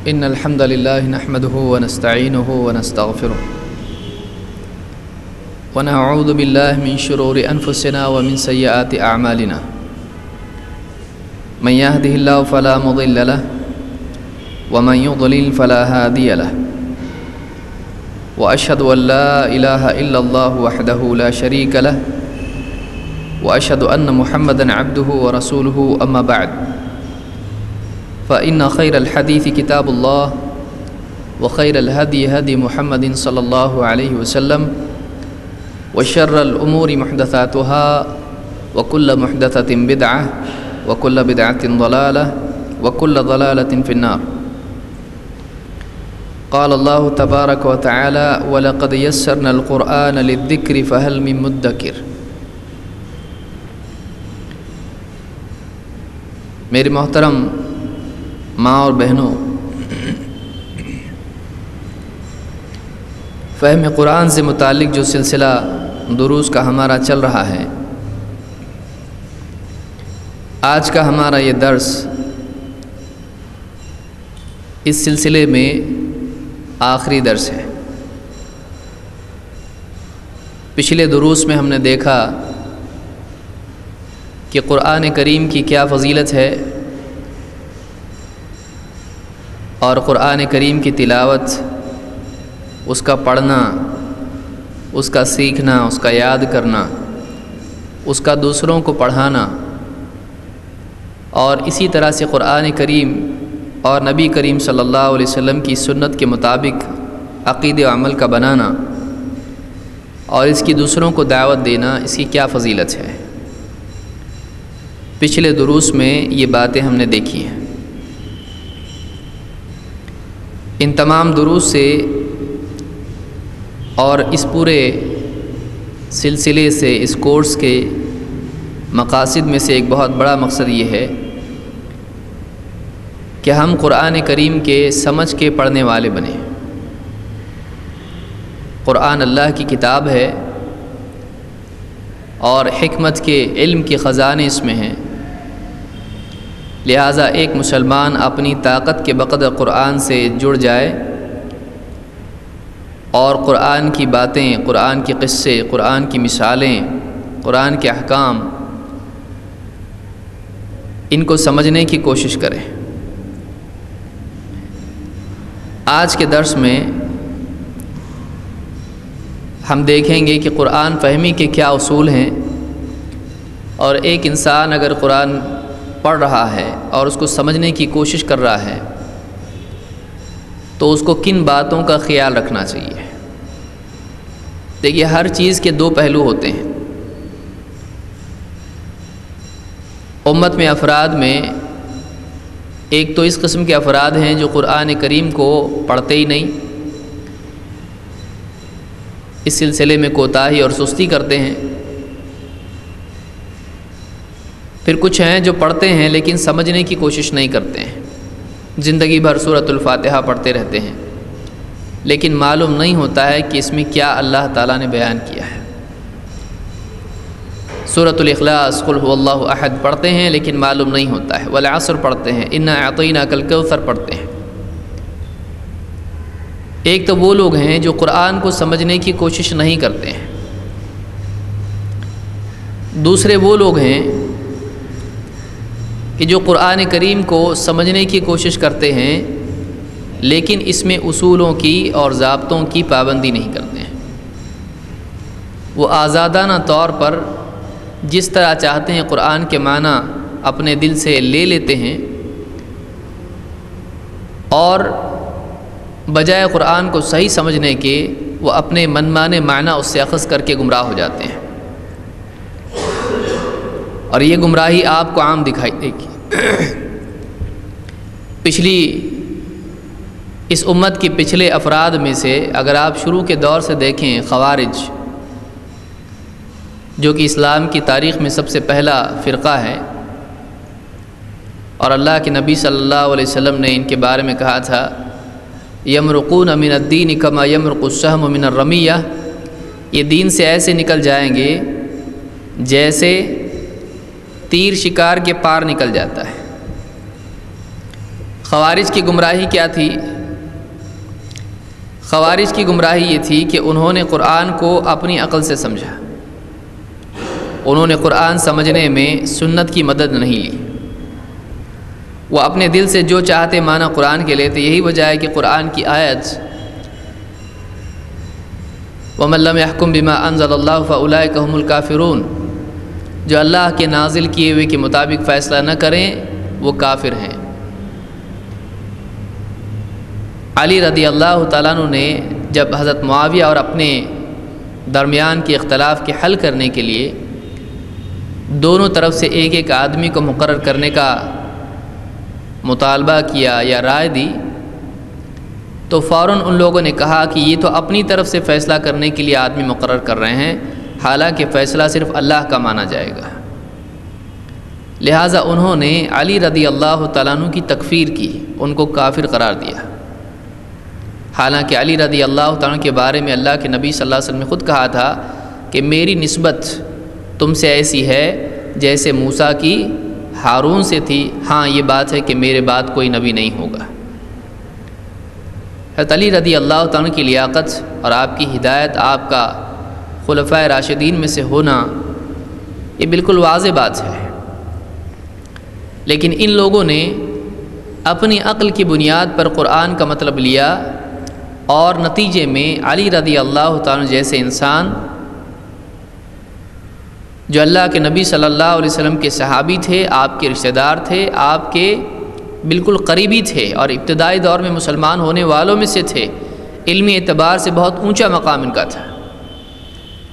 إن الحمد لله نحمده ونستعينه ونستغفره ونعوذ بالله من شرور أنفسنا ومن سيئات أعمالنا من يهده الله فلا مضل له ومن يضلل فلا هادي له وأشهد أن لا إله إلا الله وحده لا شريك له وأشهد أن محمدًا عبده ورسوله أما بعد فإن خير الحديث كتاب الله وخير الهدي هدي محمد صلى الله عليه وسلم وشر الأمور محدثاتها وكل محدثة بدعة وكل بدعة ضلالة وكل ضلالة في النار. قال الله تبارك وتعالى ولقد يسرنا القرآن للذكر فهل من مدكر. میرے محترم ماں اور بہنوں، فہم قرآن سے متعلق جو سلسلہ دروس کا ہمارا چل رہا ہے، آج کا ہمارا یہ درس اس سلسلے میں آخری درس ہے۔ پچھلے دروس میں ہم نے دیکھا کہ قرآن کریم کی کیا فضیلت ہے اور قرآن کریم کی تلاوت، اس کا پڑھنا، اس کا سیکھنا، اس کا یاد کرنا، اس کا دوسروں کو پڑھانا، اور اسی طرح سے قرآن کریم اور نبی کریم صلی اللہ علیہ وسلم کی سنت کے مطابق عقیدے و عمل کا بنانا اور اس کی دوسروں کو دعوت دینا، اس کی کیا فضیلت ہے۔ پچھلے دروس میں یہ باتیں ہم نے دیکھی ہیں۔ ان تمام دروس سے اور اس پورے سلسلے سے، اس کورس کے مقاصد میں سے ایک بہت بڑا مقصد یہ ہے کہ ہم قرآن کریم کے سمجھ کے پڑھنے والے بنیں۔ قرآن اللہ کی کتاب ہے اور حکمت کے علم کے خزانے اس میں ہیں، لہٰذا ایک مسلمان اپنی طاقت کے بقدر قرآن سے جڑ جائے اور قرآن کی باتیں، قرآن کے قصے، قرآن کی مثالیں، قرآن کے احکام، ان کو سمجھنے کی کوشش کرے۔ آج کے درس میں ہم دیکھیں گے کہ قرآن فہمی کے کیا اصول ہیں، اور ایک انسان اگر قرآن پڑھ رہا ہے اور اس کو سمجھنے کی کوشش کر رہا ہے تو اس کو کن باتوں کا خیال رکھنا چاہیے۔ دیکھیے، ہر چیز کے دو پہلو ہوتے ہیں۔ امت میں افراد میں ایک تو اس قسم کے افراد ہیں جو قرآن کریم کو پڑھتے ہی نہیں، اس سلسلے میں کوتاہی اور سستی کرتے ہیں۔ پھر کچھ ہیں جو پڑھتے ہیں لیکن سمجھنے کی کوشش نہیں کرتے ہیں، زندگی بھر سورۃ الفاتحہ پڑھتے رہتے ہیں، لیکن معلوم نہیں ہوتا ہے کہ اس میں کیا اللہ تعالیٰ نے بیان کیا ہے۔ سورۃ الاخلاص، قل هو اللہ احد پڑھتے ہیں لیکن معلوم نہیں ہوتا ہے، والعصر پڑھتے ہیں، انا اعطیناک الکوثر پڑھتے ہیں۔ ایک تو وہ لوگ ہیں جو قرآن کو سمجھنے کی کوشش نہیں کرتے ہیں، دوسرے وہ لوگ ہیں کہ جو قرآن کریم کو سمجھنے کی کوشش کرتے ہیں لیکن اس میں اصولوں کی اور ضابطوں کی پابندی نہیں کرتے ہیں۔ وہ آزادانہ طور پر جس طرح چاہتے ہیں قرآن کے معنی اپنے دل سے لے لیتے ہیں، اور بجائے قرآن کو صحیح سمجھنے کے وہ اپنے من مانے معنی اس سے اخذ کر کے گمراہ ہو جاتے ہیں، اور یہ گمراہی آپ کو عام دکھائی دے گی۔ پچھلی اس امت کی پچھلے افراد میں سے اگر آپ شروع کے دور سے دیکھیں، خوارج جو کہ اسلام کی تاریخ میں سب سے پہلا فرقہ ہے، اور اللہ کے نبی صلی اللہ علیہ وسلم نے ان کے بارے میں کہا تھا یمرقون من الدین کما یمرق السهم من الرمیہ، یہ دین سے ایسے نکل جائیں گے جیسے تیر شکار کے پار نکل جاتا ہے۔ خوارج کی گمراہی کیا تھی؟ خوارج کی گمراہی یہ تھی کہ انہوں نے قرآن کو اپنی عقل سے سمجھا، انہوں نے قرآن سمجھنے میں سنت کی مدد نہیں لی، وہ اپنے دل سے جو چاہتے معنی قرآن کے لیتے۔ یہی وجہ ہے کہ قرآن کی آیت وَمَن لَّمْ يَحْكُم بِمَا أَنزَلَ اللَّهُ فَأُولَٰئِكَ هُمُ الْكَافِرُونَ، جو اللہ کے نازل کیے ہوئے کے مطابق فیصلہ نہ کریں وہ کافر ہیں۔ علی رضی اللہ تعالیٰ عنہ نے جب حضرت معاویہ اور اپنے درمیان کے اختلاف کے حل کرنے کے لیے دونوں طرف سے ایک ایک آدمی کو مقرر کرنے کا مطالبہ کیا یا رائے دی، تو فوراً ان لوگوں نے کہا کہ یہ تو اپنی طرف سے فیصلہ کرنے کے لیے آدمی مقرر کر رہے ہیں، حالانکہ فیصلہ صرف اللہ کا مانا جائے گا۔ لہٰذا انہوں نے علی رضی اللہ تعالیٰ عنہ کی تکفیر کی، ان کو کافر قرار دیا، حالانکہ علی رضی اللہ تعالیٰ عنہ کے بارے میں اللہ کے نبی صلی اللہ علیہ وسلم نے خود کہا تھا کہ میری نسبت تم سے ایسی ہے جیسے موسیٰ کی ہارون سے تھی، ہاں یہ بات ہے کہ میرے بعد کوئی نبی نہیں ہوگا۔ حضرت علی رضی اللہ تعالیٰ عنہ کی لیاقت اور آپ کی ہدایت، آپ کا خلفائے راشدین میں سے ہونا، یہ بالکل واضح بات ہے، لیکن ان لوگوں نے اپنی عقل کی بنیاد پر قرآن کا مطلب لیا، اور نتیجے میں علی رضی اللہ تعالیٰ عنہ جیسے انسان جو اللہ کے نبی صلی اللہ علیہ وسلم کے صحابی تھے، آپ کے رشتہ دار تھے، آپ کے بالکل قریبی تھے اور ابتدائی دور میں مسلمان ہونے والوں میں سے تھے، علمی اعتبار سے بہت اونچا مقام ان کا تھا،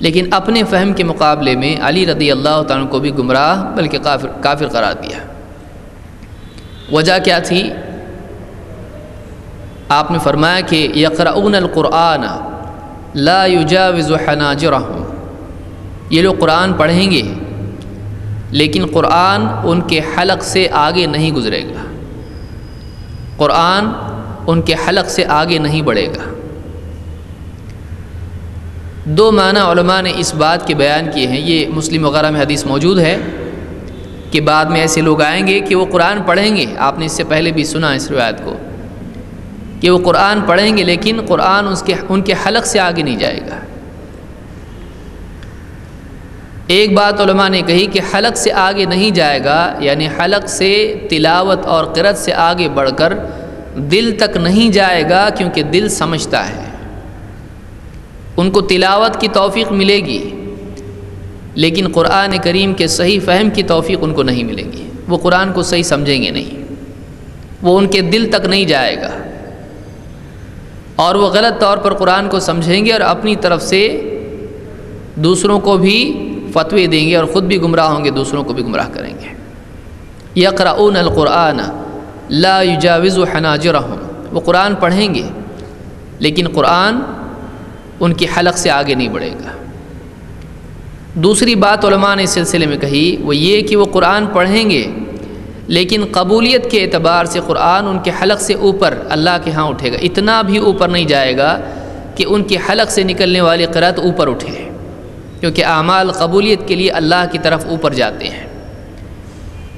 لیکن اپنے فہم کے مقابلے میں علی رضی اللہ تعالیٰ عنہ کو بھی گمراہ بلکہ کافر قرار دیا۔ وجہ کیا تھی؟ آپ نے فرمایا کہ یقرؤون القرآن لا یجاوز حناجرہم، یہ لوگ قرآن پڑھیں گے لیکن قرآن ان کے حلق سے آگے نہیں گزرے گا، قرآن ان کے حلق سے آگے نہیں بڑھے گا۔ دو معنی علماء نے اس بات کے بیان کیے ہیں، یہ مسلم وغیرہ میں حدیث موجود ہے کہ بعد میں ایسے لوگ آئیں گے کہ وہ قرآن پڑھیں گے، آپ نے اس سے پہلے بھی سنا اس روایت کو کہ وہ قرآن پڑھیں گے لیکن قرآن ان کے حلق سے آگے نہیں جائے گا۔ ایک بات علماء نے کہی کہ حلق سے آگے نہیں جائے گا، یعنی حلق سے تلاوت اور قرأت سے آگے بڑھ کر دل تک نہیں جائے گا، کیونکہ دل سمجھتا ہے، ان کو تلاوت کی توفیق ملے گی لیکن قرآن کریم کے صحیح فہم کی توفیق ان کو نہیں ملے گی، وہ قرآن کو صحیح سمجھیں گے نہیں، وہ ان کے دل تک نہیں جائے گا، اور وہ غلط طور پر قرآن کو سمجھیں گے اور اپنی طرف سے دوسروں کو بھی فتوے دیں گے اور خود بھی گمراہ ہوں گے، دوسروں کو بھی گمراہ کریں گے۔ یقرؤون القرآن لا یجاوز حناجرہم، وہ قرآن پڑھیں گے لیکن قرآن ان کی حلق سے آگے نہیں بڑھے گا۔ دوسری بات علماء نے اس سلسلے میں کہی وہ یہ کہ وہ قرآن پڑھیں گے لیکن قبولیت کے اعتبار سے قرآن ان کے حلق سے اوپر اللہ کے ہاں اٹھے گا، اتنا بھی اوپر نہیں جائے گا کہ ان کے حلق سے نکلنے والی قرأت اوپر اٹھے، کیونکہ اعمال قبولیت کے لیے اللہ کی طرف اوپر جاتے ہیں۔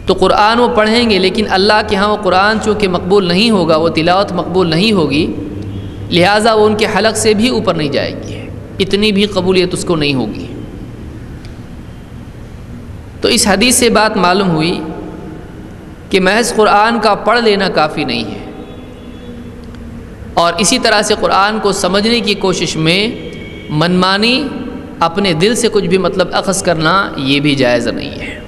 تو قرآن وہ پڑھیں گے لیکن اللہ کے ہاں وہ قرآن چونکہ مقبول نہیں ہوگا، وہ تلاوت مقبول نہیں ہوگی، لہٰذا وہ ان کے حلق سے بھی اوپر نہیں جائے گی، اتنی بھی قبولیت اس کو نہیں ہوگی۔ تو اس حدیث سے بات معلوم ہوئی کہ محض قرآن کا پڑھ لینا کافی نہیں ہے، اور اسی طرح سے قرآن کو سمجھنے کی کوشش میں منمانی اپنے دل سے کچھ بھی مطلب اخذ کرنا یہ بھی جائز نہیں ہے،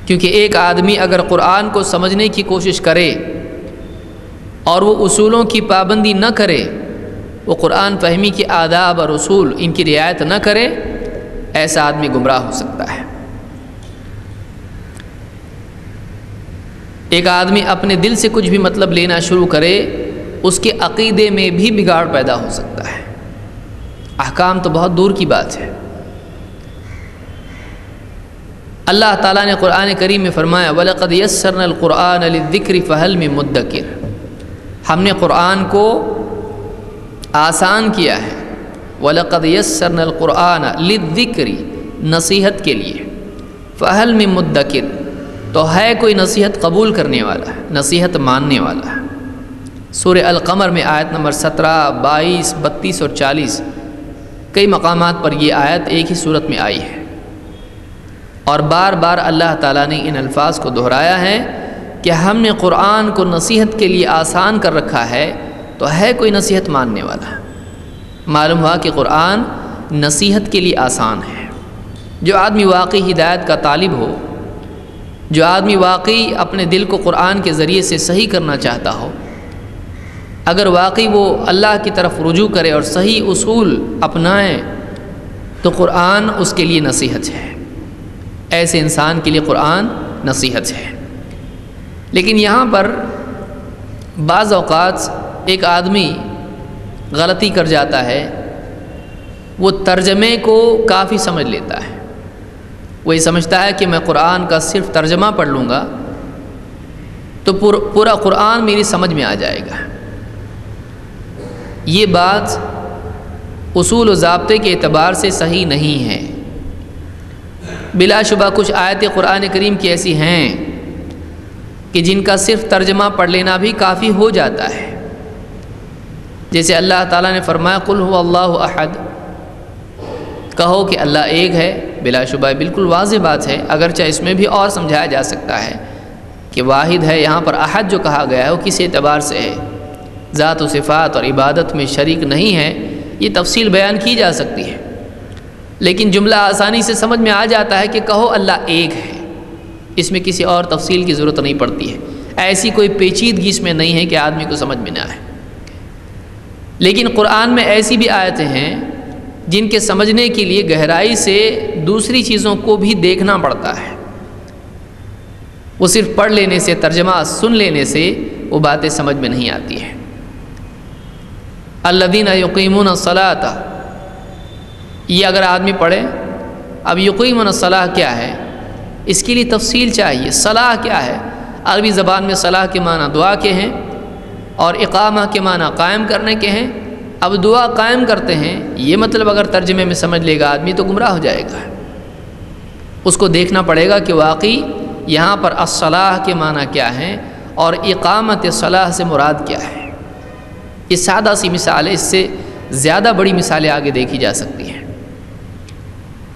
کیونکہ ایک آدمی اگر قرآن کو سمجھنے کی کوشش کرے اور وہ اصولوں کی پابندی نہ کرے، وہ قرآن فہمی کے آداب اور اصول ان کی رعایت نہ کرے، ایسا آدمی گمراہ ہو سکتا ہے۔ ایک آدمی اپنے دل سے کچھ بھی مطلب لینا شروع کرے، اس کے عقیدے میں بھی بگاڑ پیدا ہو سکتا ہے، احکام تو بہت دور کی بات ہے۔ اللہ تعالیٰ نے قرآن کریم میں فرمایا وَلَقَدْ يَسَّرْنَا الْقُرْآنَ لِلذِّكْرِ فَهَلْ مِن مُدَّكِرٍ، ہم نے قرآن کو آسان کیا ہے، وَلَقَدْ يَسَّرْنَا الْقُرْآنَ لِلذِّكْرِ، نصیحت کے لیے، فَهَلْ مِن مُدَّكِرٍ، تو ہے کوئی نصیحت قبول کرنے والا ہے، نصیحت ماننے والا ہے۔ سورہ القمر میں آیت نمبر 17، 22، 32 اور 40 کئی مقامات پر یہ آیت ایک ہی صورت میں آئی ہے، اور بار بار اللہ تعالیٰ نے ان الفاظ کو دہرایا ہے کہ ہم نے قرآن کو نصیحت کے لیے آسان کر رکھا ہے، تو ہے کوئی نصیحت ماننے والا۔ معلوم ہوا کہ قرآن نصیحت کے لیے آسان ہے۔ جو آدمی واقعی ہدایت کا طالب ہو، جو آدمی واقعی اپنے دل کو قرآن کے ذریعے سے صحیح کرنا چاہتا ہو، اگر واقعی وہ اللہ کی طرف رجوع کرے اور صحیح اصول اپنائے تو قرآن اس کے لیے نصیحت ہے، ایسے انسان کے لیے قرآن نصیحت ہے۔ لیکن یہاں پر بعض اوقات ایک آدمی غلطی کر جاتا ہے، وہ ترجمے کو کافی سمجھ لیتا ہے، وہ یہ سمجھتا ہے کہ میں قرآن کا صرف ترجمہ پڑھ لوں گا تو پورا قرآن میری سمجھ میں آ جائے گا۔ یہ بات اصول و ضابطے کے اعتبار سے صحیح نہیں ہے۔ بلا شبہ کچھ آیتیں قرآن کریم کی ایسی ہیں کہ جن کا صرف ترجمہ پڑھ لینا بھی کافی ہو جاتا ہے، جیسے اللہ تعالیٰ نے فرمایا قل هو اللہ احد، کہو کہ اللہ ایک ہے۔ بلا شبہ بالکل واضح بات ہے، اگرچہ اس میں بھی اور سمجھایا جا سکتا ہے کہ واحد ہے، یہاں پر احد جو کہا گیا ہے وہ کس اعتبار سے ہے، ذات و صفات اور عبادت میں شریک نہیں ہے، یہ تفصیل بیان کی جا سکتی ہے، لیکن جملہ آسانی سے سمجھ میں آ جاتا ہے کہ کہو اللہ ایک ہے، اس میں کسی اور تفصیل کی ضرورت نہیں پڑتی ہے، ایسی کوئی پیچیدگی اس میں نہیں ہے کہ آدمی کو سمجھ میں نہ آئے۔ لیکن قرآن میں ایسی بھی آیتیں ہیں جن کے سمجھنے کے لیے گہرائی سے دوسری چیزوں کو بھی دیکھنا پڑتا ہے، وہ صرف پڑھ لینے سے، ترجمہ سن لینے سے وہ باتیں سمجھ میں نہیں آتی ہیں۔ الذین یقیمون الصلاۃ، یہ اگر آدمی پڑھے، اب یقیمون الصلاۃ کیا ہے، اس کے لیے تفصیل چاہیے۔ صلاح کیا ہے؟ عربی زبان میں صلاح کے معنی دعا کے ہیں اور اقامہ کے معنی قائم کرنے کے ہیں۔ اب دعا قائم کرتے ہیں، یہ مطلب اگر ترجمے میں سمجھ لے گا آدمی تو گمراہ ہو جائے گا، اس کو دیکھنا پڑے گا کہ واقعی یہاں پر الصلاح کے معنی کیا ہیں اور اقامت صلاح سے مراد کیا ہے۔ یہ سادہ سی مثال ہے، اس سے زیادہ بڑی مثالیں آگے دیکھی جا سکتی ہیں۔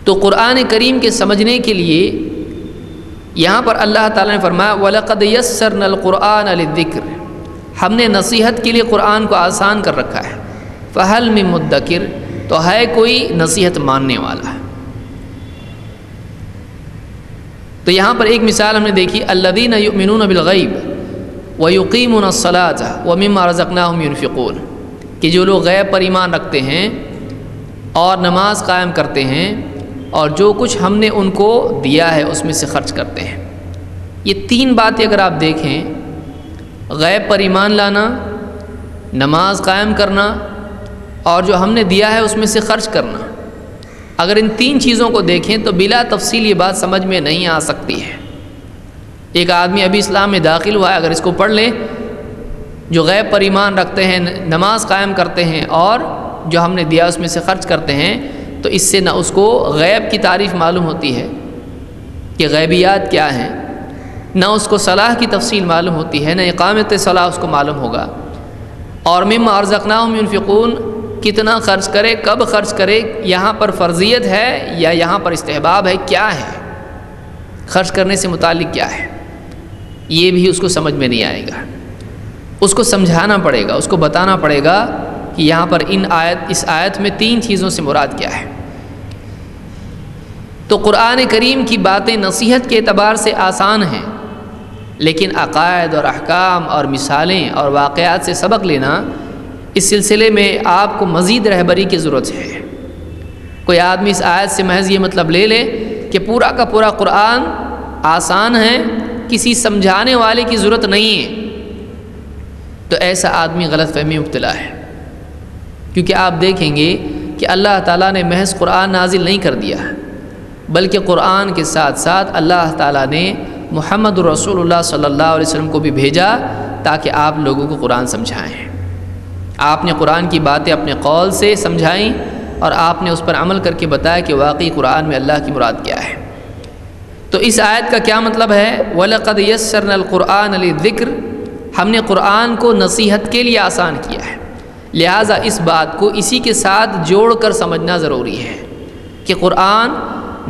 تو قرآن کریم کے سمجھنے کے لیے یہاں پر اللہ تعالیٰ نے فرمایا وَلَقَدْ يَسَّرْنَا الْقُرْآنَ لِلذِّكْرِ، ہم نے نصیحت کے لیے قرآن کو آسان کر رکھا ہے۔ فَهَلْ مِن مُدَّكِرٍ، تو ہے کوئی نصیحت ماننے والا ہے۔ تو یہاں پر ایک مثال ہم نے دیکھی، الَّذِينَ يُؤْمِنُونَ بِالْغَيْبِ وَيُقِيمُونَ الصَّلَاةَ وَمِمَّا رَزَقْنَاهُمْ يُنْفِقُونَ، کہ جو لوگ غیب پر ایمان رکھتے ہیں اور نماز قائم کرتے ہیں اور جو کچھ ہم نے ان کو دیا ہے اس میں سے خرچ کرتے ہیں۔ یہ تین باتیں اگر آپ دیکھیں، غیب پر ایمان لانا، نماز قائم کرنا اور جو ہم نے دیا ہے اس میں سے خرچ کرنا، اگر ان تین چیزوں کو دیکھیں تو بلا تفصیل یہ بات سمجھ میں نہیں آ سکتی ہے۔ ایک آدمی ابھی اسلام میں داخل ہوا ہے، اگر اس کو پڑھ لیں، جو غیب پر ایمان رکھتے ہیں، نماز قائم کرتے ہیں اور جو ہم نے دیا اس میں سے خرچ کرتے ہیں، تو اس سے نہ اس کو غیب کی تعریف معلوم ہوتی ہے کہ غیبیات کیا ہیں، نہ اس کو صلاح کی تفصیل معلوم ہوتی ہے، نہ اقامت صلاح اس کو معلوم ہوگا، اور مما رزقناہم ينفقون، کتنا خرچ کرے، کب خرچ کرے، یہاں پر فرضیت ہے یا یہاں پر استحباب ہے، کیا ہے، خرچ کرنے سے متعلق کیا ہے، یہ بھی اس کو سمجھ میں نہیں آئے گا۔ اس کو سمجھانا پڑے گا، اس کو بتانا پڑے گا کہ یہاں پر اس آیت میں تین چیزوں سے مراد کیا ہے۔ تو قرآن کریم کی باتیں نصیحت کے اعتبار سے آسان ہیں، لیکن عقائد اور احکام اور مثالیں اور واقعات سے سبق لینا، اس سلسلے میں آپ کو مزید رہبری کی ضرورت ہے۔ کوئی آدمی اس آیت سے محض یہ مطلب لے لے کہ پورا کا پورا قرآن آسان ہے، کسی سمجھانے والے کی ضرورت نہیں ہے، تو ایسا آدمی غلط فہمی مبتلا ہے۔ کیونکہ آپ دیکھیں گے کہ اللہ تعالیٰ نے محض قرآن نازل نہیں کر دیا، بلکہ قرآن کے ساتھ ساتھ اللہ تعالیٰ نے محمد رسول اللہ صلی اللہ علیہ وسلم کو بھی بھیجا تاکہ آپ لوگوں کو قرآن سمجھائیں۔ آپ نے قرآن کی باتیں اپنے قول سے سمجھائیں اور آپ نے اس پر عمل کر کے بتایا کہ واقعی قرآن میں اللہ کی مراد کیا ہے۔ تو تو اس آیت کا کیا مطلب ہے؟ وَلَقَدْ يَسَّرْنَا الْقُرْآنَ لِلذِّكْرِ، ہم نے قرآن کو نصیحت کے لیے آسان کیا ہے، لہٰذا اس بات کو اسی کے ساتھ جوڑ کر سمجھنا ضروری ہے کہ قرآن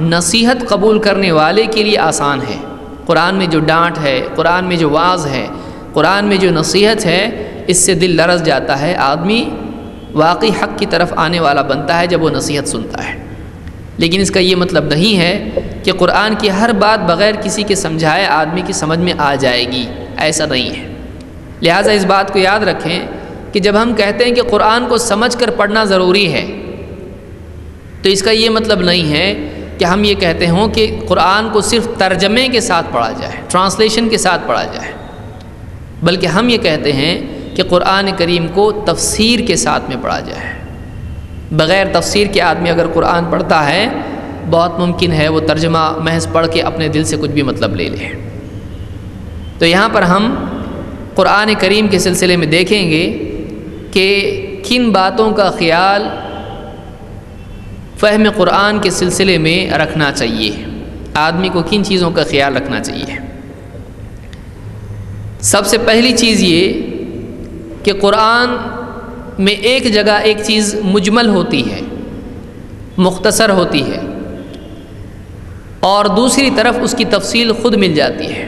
نصیحت قبول کرنے والے کے لیے آسان ہے۔ قرآن میں جو ڈانٹ ہے، قرآن میں جو واعظ ہے، قرآن میں جو نصیحت ہے، اس سے دل لرز جاتا ہے، آدمی واقعی حق کی طرف آنے والا بنتا ہے جب وہ نصیحت سنتا ہے۔ لیکن اس کا یہ مطلب نہیں ہے کہ قرآن کی ہر بات بغیر کسی کے سمجھائے آدمی کی سمجھ میں آ جائے گی، ایسا نہیں ہے۔ لہٰذا اس بات کو یاد رکھیں کہ جب ہم کہتے ہیں کہ قرآن کو سمجھ کر پڑھنا ضروری ہے، تو اس کا یہ مطلب نہیں ہے کہ ہم یہ کہتے ہوں کہ قرآن کو صرف ترجمے کے ساتھ پڑھا جائے، ٹرانسلیشن کے ساتھ پڑھا جائے، بلکہ ہم یہ کہتے ہیں کہ قرآن کریم کو تفسیر کے ساتھ میں پڑھا جائے۔ بغیر تفسیر کے آدمی اگر قرآن پڑھتا ہے، بہت ممکن ہے وہ ترجمہ محض پڑھ کے اپنے دل سے کچھ بھی مطلب لے لے۔ تو یہاں پر ہم قرآن کریم کے سلسلے میں دیکھیں گے کہ کن باتوں کا خیال فہم قرآن کے سلسلے میں رکھنا چاہیے، آدمی کو کن چیزوں کا خیال رکھنا چاہیے۔ سب سے پہلی چیز یہ کہ قرآن میں ایک جگہ ایک چیز مجمل ہوتی ہے، مختصر ہوتی ہے، اور دوسری طرف اس کی تفصیل خود مل جاتی ہے۔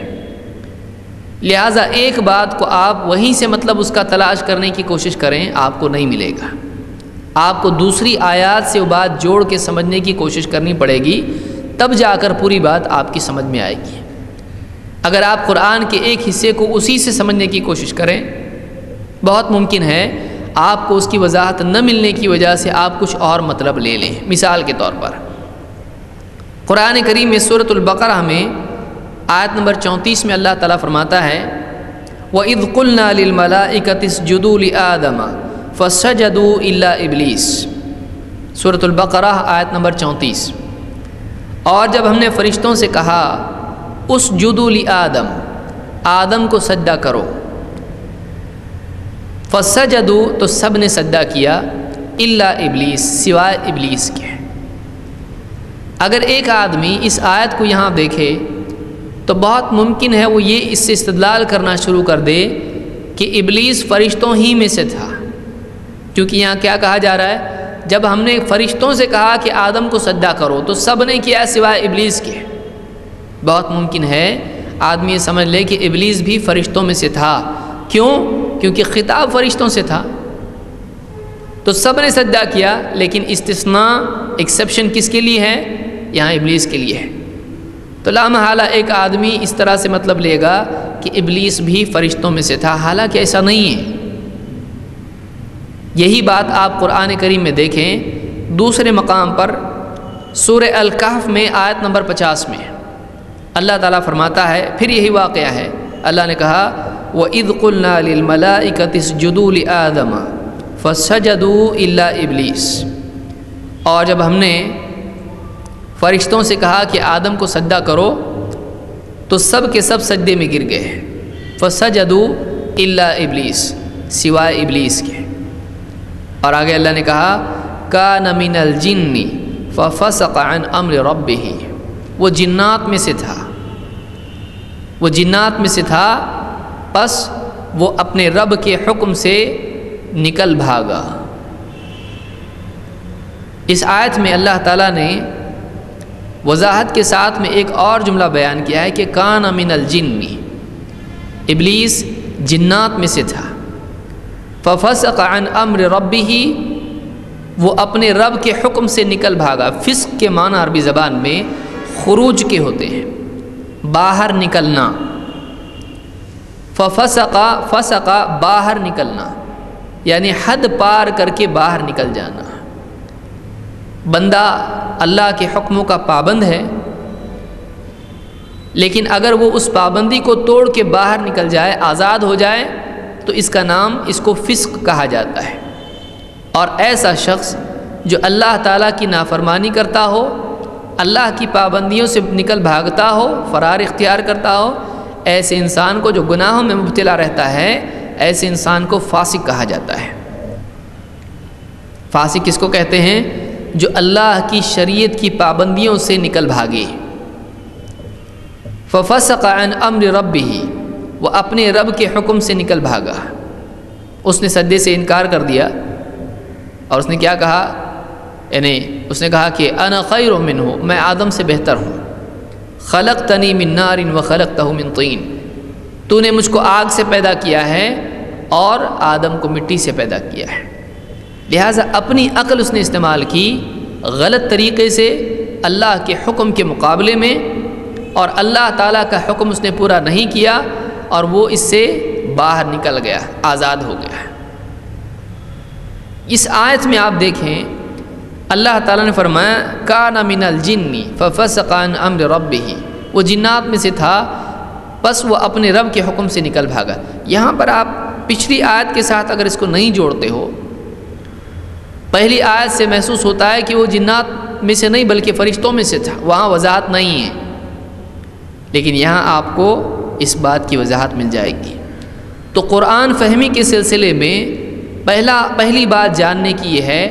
لہٰذا ایک بات کو آپ وہیں سے مطلب اس کا تلاش کرنے کی کوشش کریں، آپ کو نہیں ملے گا۔ آپ کو دوسری آیات سے وہ بات جوڑ کے سمجھنے کی کوشش کرنی پڑے گی، تب جا کر پوری بات آپ کی سمجھ میں آئے گی۔ اگر آپ قرآن کے ایک حصے کو اسی سے سمجھنے کی کوشش کریں، بہت ممکن ہے آپ کو اس کی وضاحت نہ ملنے کی وجہ سے آپ کچھ اور مطلب لے لیں۔ مثال کے طور پر قرآن کریم میں سورۃ البقرہ میں آیت نمبر 34 میں اللہ تعالیٰ فرماتا ہے وَإِذْ قُلْنَا لِلْمَلَائِكَةِ اسْجُدُوا لِآدَمَ فَسَجَدُوا إِلَّا إِبْلِيسَ، سورۃ البقرہ آیت نمبر 34۔ اور جب ہم نے فرشتوں سے کہا اسجدوا لآدم، آدم کو سجدہ کرو، فسجدوا تو سب نے سجدہ کیا، الا ابلیس سوائے ابلیس کے۔ اگر ایک آدمی اس آیت کو یہاں دیکھے تو بہت ممکن ہے وہ یہ اس سے استدلال کرنا شروع کر دے کہ ابلیس فرشتوں ہی میں سے تھا، کیونکہ یہاں کیا کہا جا رہا ہے، جب ہم نے فرشتوں سے کہا کہ آدم کو سجدہ کرو تو سب نے کیا سوائے ابلیس کے۔ بہت ممکن ہے آدمی یہ سمجھ لے کہ ابلیس بھی فرشتوں میں سے تھا، کیوں؟ کیونکہ خطاب فرشتوں سے تھا، تو سب نے سجدہ کیا، لیکن استثناء ایکسیپشن کس کے لیے ہے؟ یہاں ابلیس کے لیے ہے۔ تو لا محالہ ایک آدمی اس طرح سے مطلب لے گا کہ ابلیس بھی فرشتوں میں سے تھا، حالانکہ ایسا نہیں ہے۔ یہی بات آپ قرآن کریم میں دیکھیں دوسرے مقام پر سورہ الکہف میں آیت نمبر 50 میں اللہ تعالیٰ فرماتا ہے، پھر یہی واقعہ ہے، اللہ نے کہا وَإِذْ قُلْنَا لِلْمَلَائِكَةِ اسْجُدُوا لِآدَمَ فَسَجَدُوا إِلَّا إِبْلِيسَ، اور جب ہم نے فرشتوں سے کہا کہ آدم کو سجدہ کرو تو سب کے سب سجدے میں گر گئے، فَسَجَدُوا إِلَّا إِبْلِيسَ سوائے ابلیس کے۔ اور آگے اللہ نے کہا كَانَ مِنَ الْجِنِّ فَفَسَقَ عَنْ أَمْرِ رَبِّهِ، وہ جنات میں سے تھا، وہ جنات میں سے تھا، پس وہ اپنے رب کے حکم سے نکل بھاگا۔ اس آیت میں اللہ تعالیٰ نے وضاحت کے ساتھ میں ایک اور جملہ بیان کیا ہے کہ کان من الجن، ابلیس جنات میں سے تھا، ففسق عن امر ربہ، وہ اپنے رب کے حکم سے نکل بھاگا۔ فسق کے معنی عربی زبان میں خروج کے ہوتے ہیں، باہر نکلنا۔ فسق باہر نکلنا، یعنی حد پار کر کے باہر نکل جانا۔ بندہ اللہ کے حکموں کا پابند ہے، لیکن اگر وہ اس پابندی کو توڑ کے باہر نکل جائے، آزاد ہو جائے، تو اس کا نام، اس کو فسق کہا جاتا ہے۔ اور ایسا شخص جو اللہ تعالیٰ کی نافرمانی کرتا ہو، اللہ کی پابندیوں سے نکل بھاگتا ہو، فرار اختیار کرتا ہو، ایسے انسان کو، جو گناہوں میں مبتلا رہتا ہے، ایسے انسان کو فاسق کہا جاتا ہے۔ فاسق کس کو کہتے ہیں؟ جو اللہ کی شریعت کی پابندیوں سے نکل بھاگے۔ ففسق عن امر ربہ، وہ اپنے رب کے حکم سے نکل بھاگا، اس نے سجدے سے انکار کر دیا اور اس نے کیا کہا، یعنی اس نے کہا کہ انا خیر منہ، میں آدم سے بہتر ہوں، خلقتنی من نار وخلقتہ من طین، تو نے مجھ کو آگ سے پیدا کیا ہے اور آدم کو مٹی سے پیدا کیا ہے۔ لہٰذا اپنی عقل اس نے استعمال کی غلط طریقے سے اللہ کے حکم کے مقابلے میں، اور اللہ تعالیٰ کا حکم اس نے پورا نہیں کیا اور وہ اس سے باہر نکل گیا، آزاد ہو گیا۔ اس آیت میں آپ دیکھیں اللہ تعالیٰ نے فرمایا کان من الجن ففسق عن امر ربہ، وہ جنات میں سے تھا بس وہ اپنے رب کے حکم سے نکل بھاگا۔ یہاں پر آپ پچھلی آیت کے ساتھ اگر اس کو نہیں جوڑتے ہو، پہلی آیت سے محسوس ہوتا ہے کہ وہ جنات میں سے نہیں بلکہ فرشتوں میں سے تھا، وہاں وضاحت نہیں ہے، لیکن یہاں آپ کو اس بات کی وضاحت مل جائے گی۔ تو قرآن فہمی کے سلسلے میں پہلی بات جاننے کی یہ ہے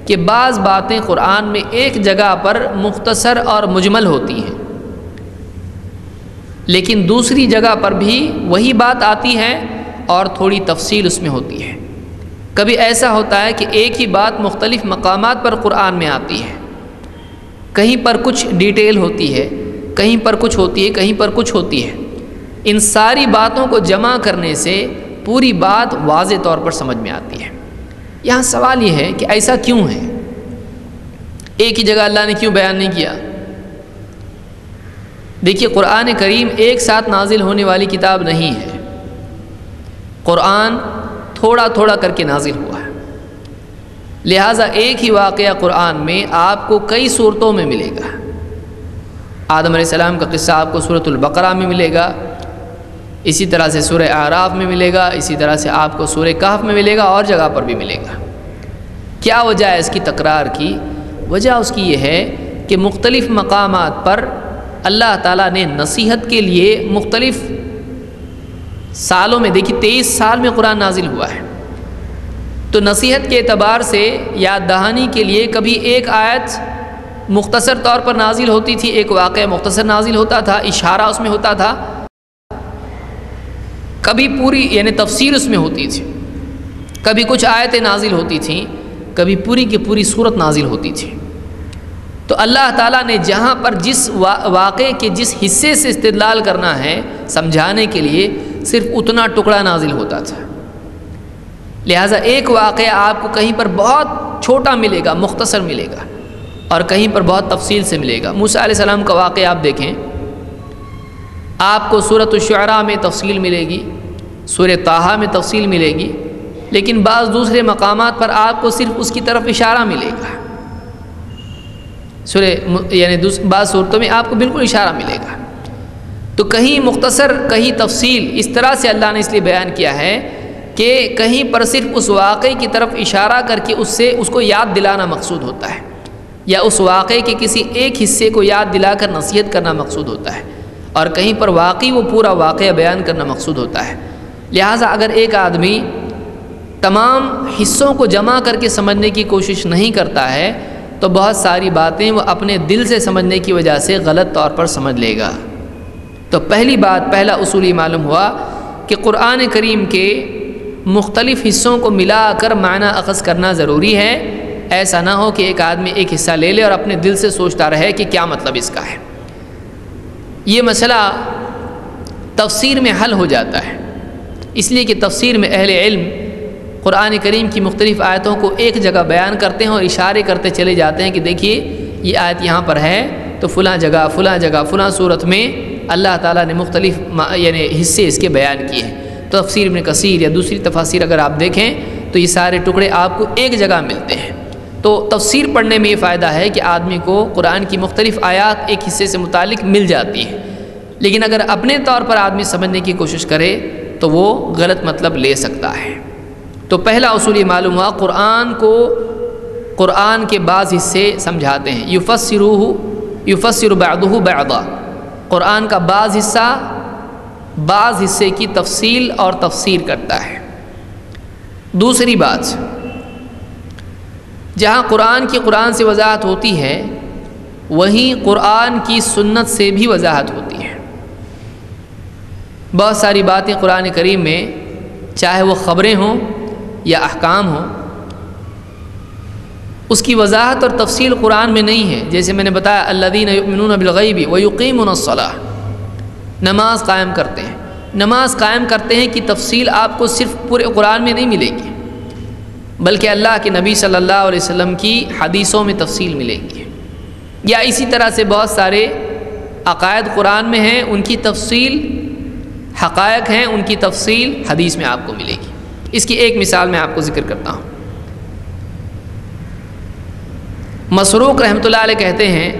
کہ بعض باتیں قرآن میں ایک جگہ پر مختصر اور مجمل ہوتی ہیں، لیکن دوسری جگہ پر بھی وہی بات آتی ہے اور تھوڑی تفصیل اس میں ہوتی ہے۔ کبھی ایسا ہوتا ہے کہ ایک ہی بات مختلف مقامات پر قرآن میں آتی ہے، کہیں پر کچھ ڈیٹیل ہوتی ہے، کہیں پر کچھ ہوتی ہے، کہیں پر کچھ ہوتی ہے۔ ان ساری باتوں کو جمع کرنے سے پوری بات واضح طور پر سمجھ میں آتی ہے۔ یہاں سوال یہ ہے کہ ایسا کیوں ہے؟ ایک ہی جگہ اللہ نے کیوں بیان نہیں کیا؟ دیکھیے قرآن کریم ایک ساتھ نازل ہونے والی کتاب نہیں ہے، قرآن تھوڑا تھوڑا کر کے نازل ہوا ہے، لہٰذا ایک ہی واقعہ قرآن میں آپ کو کئی صورتوں میں ملے گا۔ آدم علیہ السلام کا قصہ آپ کو سورۃ البقرہ میں ملے گا، اسی طرح سے سورہ اعراف میں ملے گا، اسی طرح سے آپ کو سورہ کہف میں ملے گا، اور جگہ پر بھی ملے گا۔ کیا وجہ ہے اس کی تکرار کی؟ وجہ اس کی یہ ہے کہ مختلف مقامات پر اللہ تعالیٰ نے نصیحت کے لیے مختلف سالوں میں، دیکھیے 23 سال میں قرآن نازل ہوا ہے، تو نصیحت کے اعتبار سے یاد دہانی کے لیے کبھی ایک آیت مختصر طور پر نازل ہوتی تھی، ایک واقعہ مختصر نازل ہوتا تھا، اشارہ اس میں ہوتا تھا، کبھی پوری یعنی تفسیر اس میں ہوتی تھی، کبھی کچھ آیتیں نازل ہوتی تھیں، کبھی پوری کی پوری صورت نازل ہوتی تھی۔ تو اللہ تعالیٰ نے جہاں پر جس واقعے کے جس حصے سے استدلال کرنا ہے سمجھانے کے لیے صرف اتنا ٹکڑا نازل ہوتا تھا، لہٰذا ایک واقعہ آپ کو کہیں پر بہت چھوٹا ملے گا، مختصر ملے گا، اور کہیں پر بہت تفصیل سے ملے گا۔ موسیٰ علیہ السلام کا واقعہ آپ دیکھیں، آپ کو سورۃ الشعراء میں تفصیل ملے گی، سورہ طٰہٰ میں تفصیل ملے گی، لیکن بعض دوسرے مقامات پر آپ کو صرف اس کی طرف اشارہ ملے گا، یعنی بعض صورتوں میں آپ کو بالکل اشارہ ملے گا۔ تو کہیں مختصر کہیں تفصیل، اس طرح سے اللہ نے اس لیے بیان کیا ہے کہ کہیں پر صرف اس واقعے کی طرف اشارہ کر کے اس کو یاد دلانا مقصود ہوتا ہے، یا اس واقعے کے کسی ایک حصے کو یاد دلا کر نصیحت کرنا مقصود ہوتا ہے، اور کہیں پر واقعی وہ پورا واقعہ بیان کرنا مقصود ہوتا ہے۔ لہٰذا اگر ایک آدمی تمام حصوں کو جمع کر کے سمجھنے کی کوشش نہیں کرتا ہے تو بہت ساری باتیں وہ اپنے دل سے سمجھنے کی وجہ سے غلط طور پر سمجھ لے گا۔ تو پہلی بات، پہلا اصول یہ معلوم ہوا کہ قرآن کریم کے مختلف حصوں کو ملا کر معنی اخذ کرنا ضروری ہے، ایسا نہ ہو کہ ایک آدمی ایک حصہ لے لے اور اپنے دل سے سوچتا رہے کہ کیا مطلب اس کا ہے۔ یہ مسئلہ تفسیر میں حل ہو جاتا ہے، اس لیے کہ تفسیر میں اہل علم قرآن کریم کی مختلف آیتوں کو ایک جگہ بیان کرتے ہیں اور اشارے کرتے چلے جاتے ہیں کہ دیکھیے یہ آیت یہاں پر ہے تو فلاں جگہ فلاں جگہ فلاں صورت میں اللہ تعالیٰ نے مختلف یعنی حصے اس کے بیان کیے ہیں۔ تو تفسیر ابن کثیر یا دوسری تفاسیر اگر آپ دیکھیں تو یہ سارے ٹکڑے آپ کو ایک جگہ ملتے ہیں۔ تو تفسیر پڑھنے میں یہ فائدہ ہے کہ آدمی کو قرآن کی مختلف آیات ایک حصے سے متعلق مل جاتی ہیں، لیکن اگر اپنے طور پر آدمی سمجھنے کی کوشش کرے تو وہ غلط مطلب لے سکتا ہے۔ تو پہلا اصول یہ معلوم ہوا، قرآن کے بعض حصے سمجھاتے ہیں، یفسر بعضہ بعضا، قرآن کا بعض حصہ بعض حصے کی تفصیل اور تفسیر کرتا ہے۔ دوسری بات، جہاں قرآن سے وضاحت ہوتی ہے وہیں قرآن کی سنت سے بھی وضاحت ہوتی ہے۔ بہت ساری باتیں قرآن کریم میں چاہے وہ خبریں ہوں یا احکام ہوں اس کی وضاحت اور تفصیل قرآن میں نہیں ہے. جیسے میں نے بتایا الذین یؤمنون بالغیب ویقیمون الصلاۃ، نماز قائم کرتے ہیں. نماز قائم کرتے ہیں کہ تفصیل آپ کو صرف پورے قرآن میں نہیں ملے گی بلکہ اللہ کے نبی صلی اللہ علیہ وسلم کی حدیثوں میں تفصیل ملے گی. یا اسی طرح سے بہت سارے عقائد قرآن میں ہیں، ان کی تفصیل، حقائق ہیں ان کی تفصیل حدیث میں آپ کو ملے گی. اس کی ایک مثال میں آپ کو ذکر کرتا ہوں. مسروق رحمۃ اللہ علیہ کہتے ہیں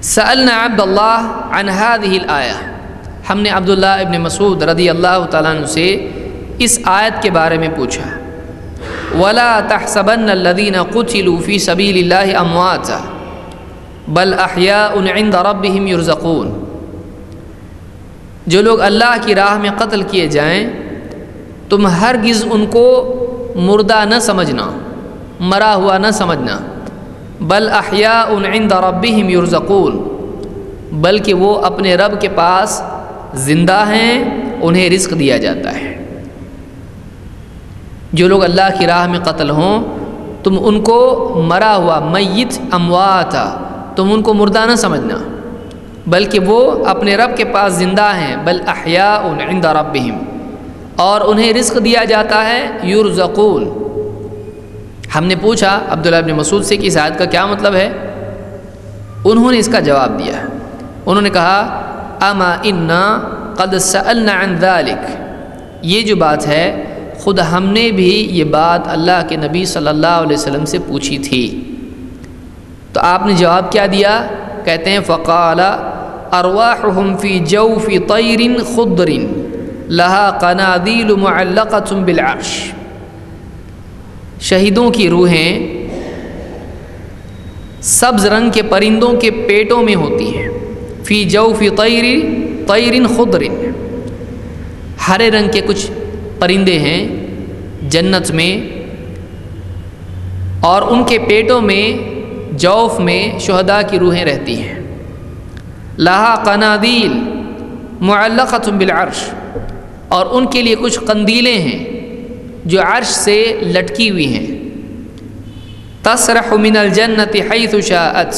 سألنا عبد اللہ عن هذه الآیہ، ہم نے عبداللہ ابن مسعود رضی اللہ تعالیٰ عنہ سے اس آیت کے بارے میں پوچھا. وَلَا تَحْسَبَنَّ الَّذِينَ قُتِلُوا فِي سَبِيلِ اللَّهِ أَمْوَاتًا بَلْ أَحْيَاءٌ عِنْدَ رَبِّهِمْ يُرْزَقُونَ، جو لوگ اللہ کی راہ میں قتل کیے جائیں تم ہرگز ان کو مردہ نہ سمجھنا، مرا ہوا نہ سمجھنا. بل احیاء عند ربهم یرزقون، بلکہ وہ اپنے رب کے پاس زندہ ہیں، انہیں رزق دیا جاتا ہے. جو لوگ اللہ کی راہ میں قتل ہوں تم ان کو مرا ہوا، میت، امواتا، تم ان کو مردہ نہ سمجھنا بلکہ وہ اپنے رب کے پاس زندہ ہیں. بل احیاء عند ربهم، اور انہیں رزق دیا جاتا ہے. یرزقون، ہم نے پوچھا عبداللہ ابن مسعود سے کہ اس آیت کا کیا مطلب ہے. انہوں نے اس کا جواب دیا. انہوں نے کہا اما انا قد سألنا عن ذلك، یہ جو بات ہے خود ہم نے بھی یہ بات اللہ کے نبی صلی اللہ علیہ وسلم سے پوچھی تھی. تو آپ نے جواب کیا دیا؟ کہتے ہیں فقال ارواحهم فی جوف طیر خضر لها قنادیل معلقۃ بالعرش، شہیدوں کی روحیں سبز رنگ کے پرندوں کے پیٹوں میں ہوتی ہیں. فی جوف طیر خضر، ہرے رنگ کے کچھ پرندے ہیں جنت میں، اور ان کے پیٹوں میں، جوف میں شہداء کی روحیں رہتی ہیں. لہا قنادیل معلقۃ بالعرش، اور ان کے لیے کچھ قندیلیں ہیں جو عرش سے لٹکی ہوئی ہیں. تسرح من الجنت حیث شاءت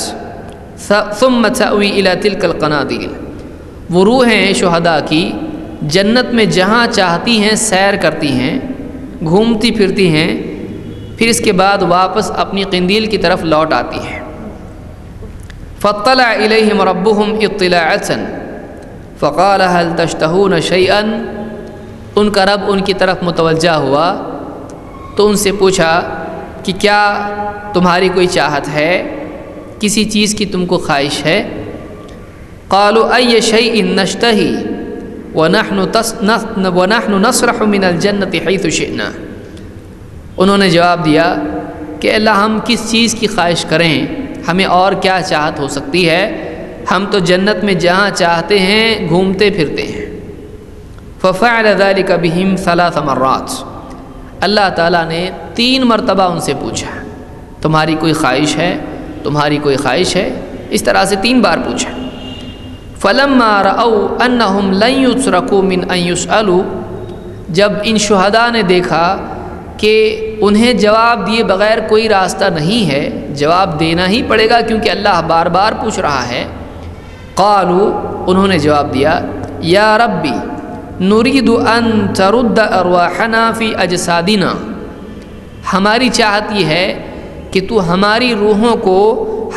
ثم تأوی الی تلک القنادیل، وہ روحیں شہداء کی جنت میں جہاں چاہتی ہیں سیر کرتی ہیں، گھومتی پھرتی ہیں، پھر اس کے بعد واپس اپنی قندیل کی طرف لوٹ آتی ہیں. فاطلع الیہم ربہم اطلاعۃ فقال هل تشتہون شیئا، ان کا رب ان کی طرف متوجہ ہوا تو ان سے پوچھا کہ کیا تمہاری کوئی چاہت ہے، کسی چیز کی تم کو خواہش ہے. قالوا ای شیء نشتہی ونحن نسرح من الجنت حیث شئنا، انہوں نے جواب دیا کہ اللہ ہم کس چیز کی خواہش کریں، ہمیں اور کیا چاہت ہو سکتی ہے، ہم تو جنت میں جہاں چاہتے ہیں گھومتے پھرتے ہیں. ففعل ذلك بهم 3 مرات، اللہ تعالیٰ نے 3 مرتبہ ان سے پوچھا تمہاری کوئی خواہش ہے، تمہاری کوئی خواہش ہے، اس طرح سے 3 بار پوچھا. فلما رأوا انہم لن یترکوا من ان یسألوا، جب ان شہداء نے دیکھا کہ انہیں جواب دیے بغیر کوئی راستہ نہیں ہے، جواب دینا ہی پڑے گا کیونکہ اللہ بار بار پوچھ رہا ہے. قالوا، انہوں نے جواب دیا یا ربی نرید ان ترد ارواحنا فی اجسادنا، ہماری چاہت یہ ہے کہ تو ہماری روحوں کو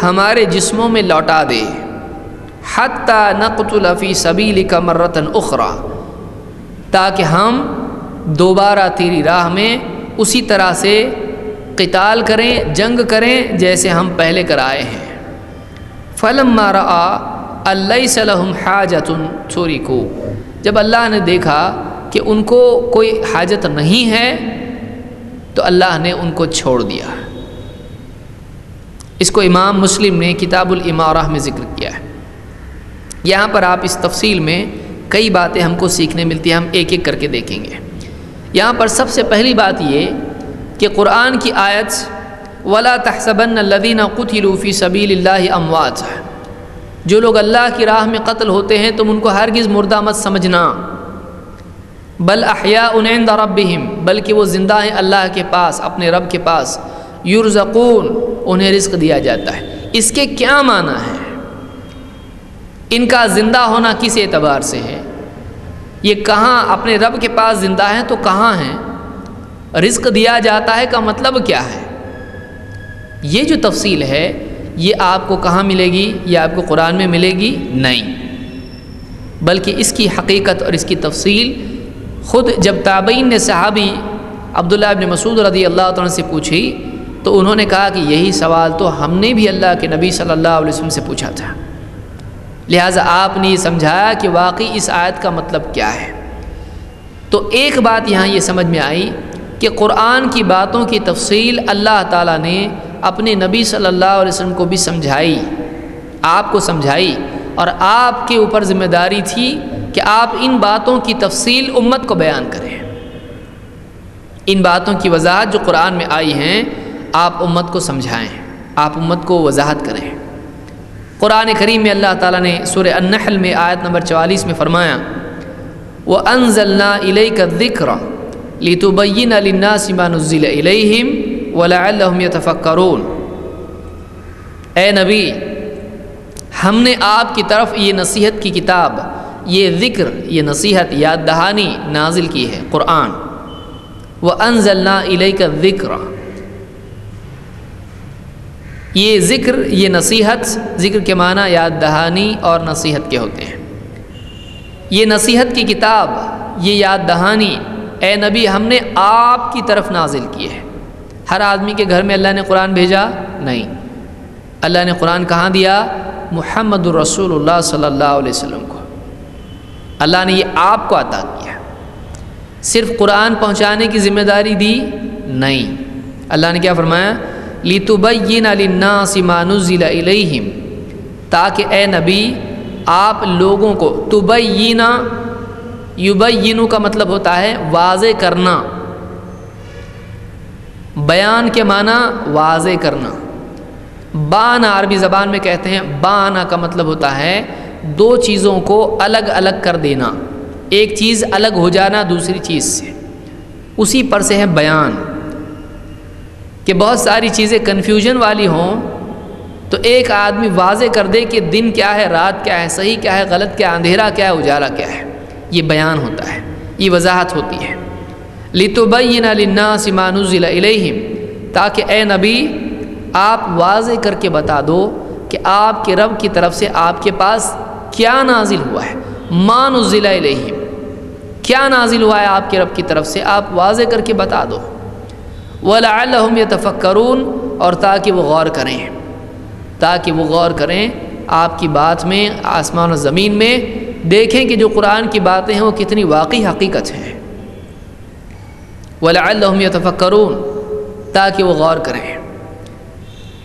ہمارے جسموں میں لوٹا دے. حتی نقتل فی سبیلک مرۃ اخری، تاکہ ہم دوبارہ تیری راہ میں اسی طرح سے قتال کریں، جنگ کریں جیسے ہم پہلے کرائے ہیں. فلما رأى ان لیس لهم حاجۃ ترکوا، جب اللہ نے دیکھا کہ ان کو کوئی حاجت نہیں ہے تو اللہ نے ان کو چھوڑ دیا. اس کو امام مسلم نے کتاب الامارہ میں ذکر کیا ہے. یہاں پر آپ اس تفصیل میں کئی باتیں ہم کو سیکھنے ملتی ہیں، ہم ایک ایک کر کے دیکھیں گے. یہاں پر سب سے پہلی بات یہ کہ قرآن کی آیت وَلَا تَحْسَبَنَّ الَّذِينَ قُتِلُوا فِي سَبِيلِ اللَّهِ أَمْوَاتًا، جو لوگ اللہ کی راہ میں قتل ہوتے ہیں تم ان کو ہرگز مردہ مت سمجھنا، بل احیاء عند ربہم، بلکہ وہ زندہ ہیں اللہ کے پاس، اپنے رب کے پاس، یرزقون، انہیں رزق دیا جاتا ہے۔ اس کے کیا معنی ہے؟ ان کا زندہ ہونا کس اعتبار سے ہے؟ یہ کہاں اپنے رب کے پاس زندہ ہیں تو کہاں ہیں؟ رزق دیا جاتا ہے کا مطلب کیا ہے؟ یہ جو تفصیل ہے یہ آپ کو کہاں ملے گی؟ یہ آپ کو قرآن میں ملے گی؟ نہیں، بلکہ اس کی حقیقت اور اس کی تفصیل خود جب تابعین نے صحابی عبداللہ ابن مسعود رضی اللہ عنہ سے پوچھی تو انہوں نے کہا کہ یہی سوال تو ہم نے بھی اللہ کے نبی صلی اللہ علیہ وسلم سے پوچھا تھا، لہٰذا آپ نے یہ سمجھایا کہ واقعی اس آیت کا مطلب کیا ہے۔ تو ایک بات یہاں یہ سمجھ میں آئی کہ قرآن کی باتوں کی تفصیل اللہ تعالیٰ نے اپنے نبی صلی اللہ علیہ وسلم کو بھی سمجھائی، آپ کو سمجھائی، اور آپ کے اوپر ذمہ داری تھی کہ آپ ان باتوں کی تفصیل امت کو بیان کریں۔ ان باتوں کی وضاحت جو قرآن میں آئی ہیں آپ امت کو سمجھائیں، آپ امت کو وضاحت کریں۔ قرآن کریم میں اللہ تعالیٰ نے سورہ النحل میں آیت نمبر 44 میں فرمایا وَأَنزَلْنَا إِلَيْكَ الذِّكْرَ لِتُبَيِّنَ لِلنَّاسِ مَا نُزِّلَ إِلَيْهِمْ وَلَعَلَّهُمْ يَتَفَكَّرُونَ، اے نبی ہم نے آپ کی طرف یہ نصیحت کی کتاب، یہ ذکر، یہ نصیحت، یاد دہانی نازل کی ہے، قرآن۔ وَأَنزَلْنَا إِلَيْكَ الذِّكْرَ، یہ ذکر، یہ نصیحت، ذکر کے معنی یاد دہانی اور نصیحت کے ہوتے ہیں۔ یہ نصیحت کی کتاب، یہ یاد دہانی اے نبی ہم نے آپ کی طرف نازل کی ہے۔ ہر آدمی کے گھر میں اللہ نے قرآن بھیجا؟ نہیں، اللہ نے قرآن کہاں دیا؟ محمد الرسول اللہ صلی اللہ علیہ وسلم کو۔ اللہ نے یہ آپ کو عطا کیا۔ صرف قرآن پہنچانے کی ذمہ داری دی؟ نہیں، اللہ نے کیا فرمایا؟ لِتُبَيِّنَ لِلنَّاسِ مَا نُزِّلَ إِلَيْهِمْ، تاکہ اے نبی آپ لوگوں کو، تُبَيِّنَ، یُبَيِّنُ کا مطلب ہوتا ہے واضح کرنا، بیان کے معنی واضح کرنا۔ بانا عربی زبان میں کہتے ہیں، بانا کا مطلب ہوتا ہے دو چیزوں کو الگ الگ کر دینا، ایک چیز الگ ہو جانا دوسری چیز سے، اسی پر سے ہے بیان۔ کہ بہت ساری چیزیں کنفیوژن والی ہوں تو ایک آدمی واضح کر دے کہ دن کیا ہے، رات کیا ہے، صحیح کیا ہے، غلط کیا ہے، اندھیرا کیا ہے، اجالا کیا ہے، یہ بیان ہوتا ہے، یہ وضاحت ہوتی ہے۔ لِتُبَيِّنَ لِلنَّاسِ مَا نُزِّلَ إِلَيْهِمْ، تاکہ اے نبی آپ واضح کر کے بتا دو کہ آپ کے رب کی طرف سے آپ کے پاس کیا نازل ہوا ہے، مَا نُزِّلَ إِلَيْهِمْ، کیا نازل ہوا ہے آپ کے رب کی طرف سے، آپ واضح کر کے بتا دو۔ وَلَعَلَّهُمْ يَتَفَكَّرُونَ، اور تاکہ وہ غور کریں، تاکہ وہ غور کریں آپ کی بات میں، آسمان و زمین میں، دیکھیں کہ جو قرآن کی باتیں ہیں وہ کتنی واقعی حقیقت ہیں۔ وَلَعَلَّهُمْ يَتَفَكَّرُونَ، تاکہ وہ غور کریں۔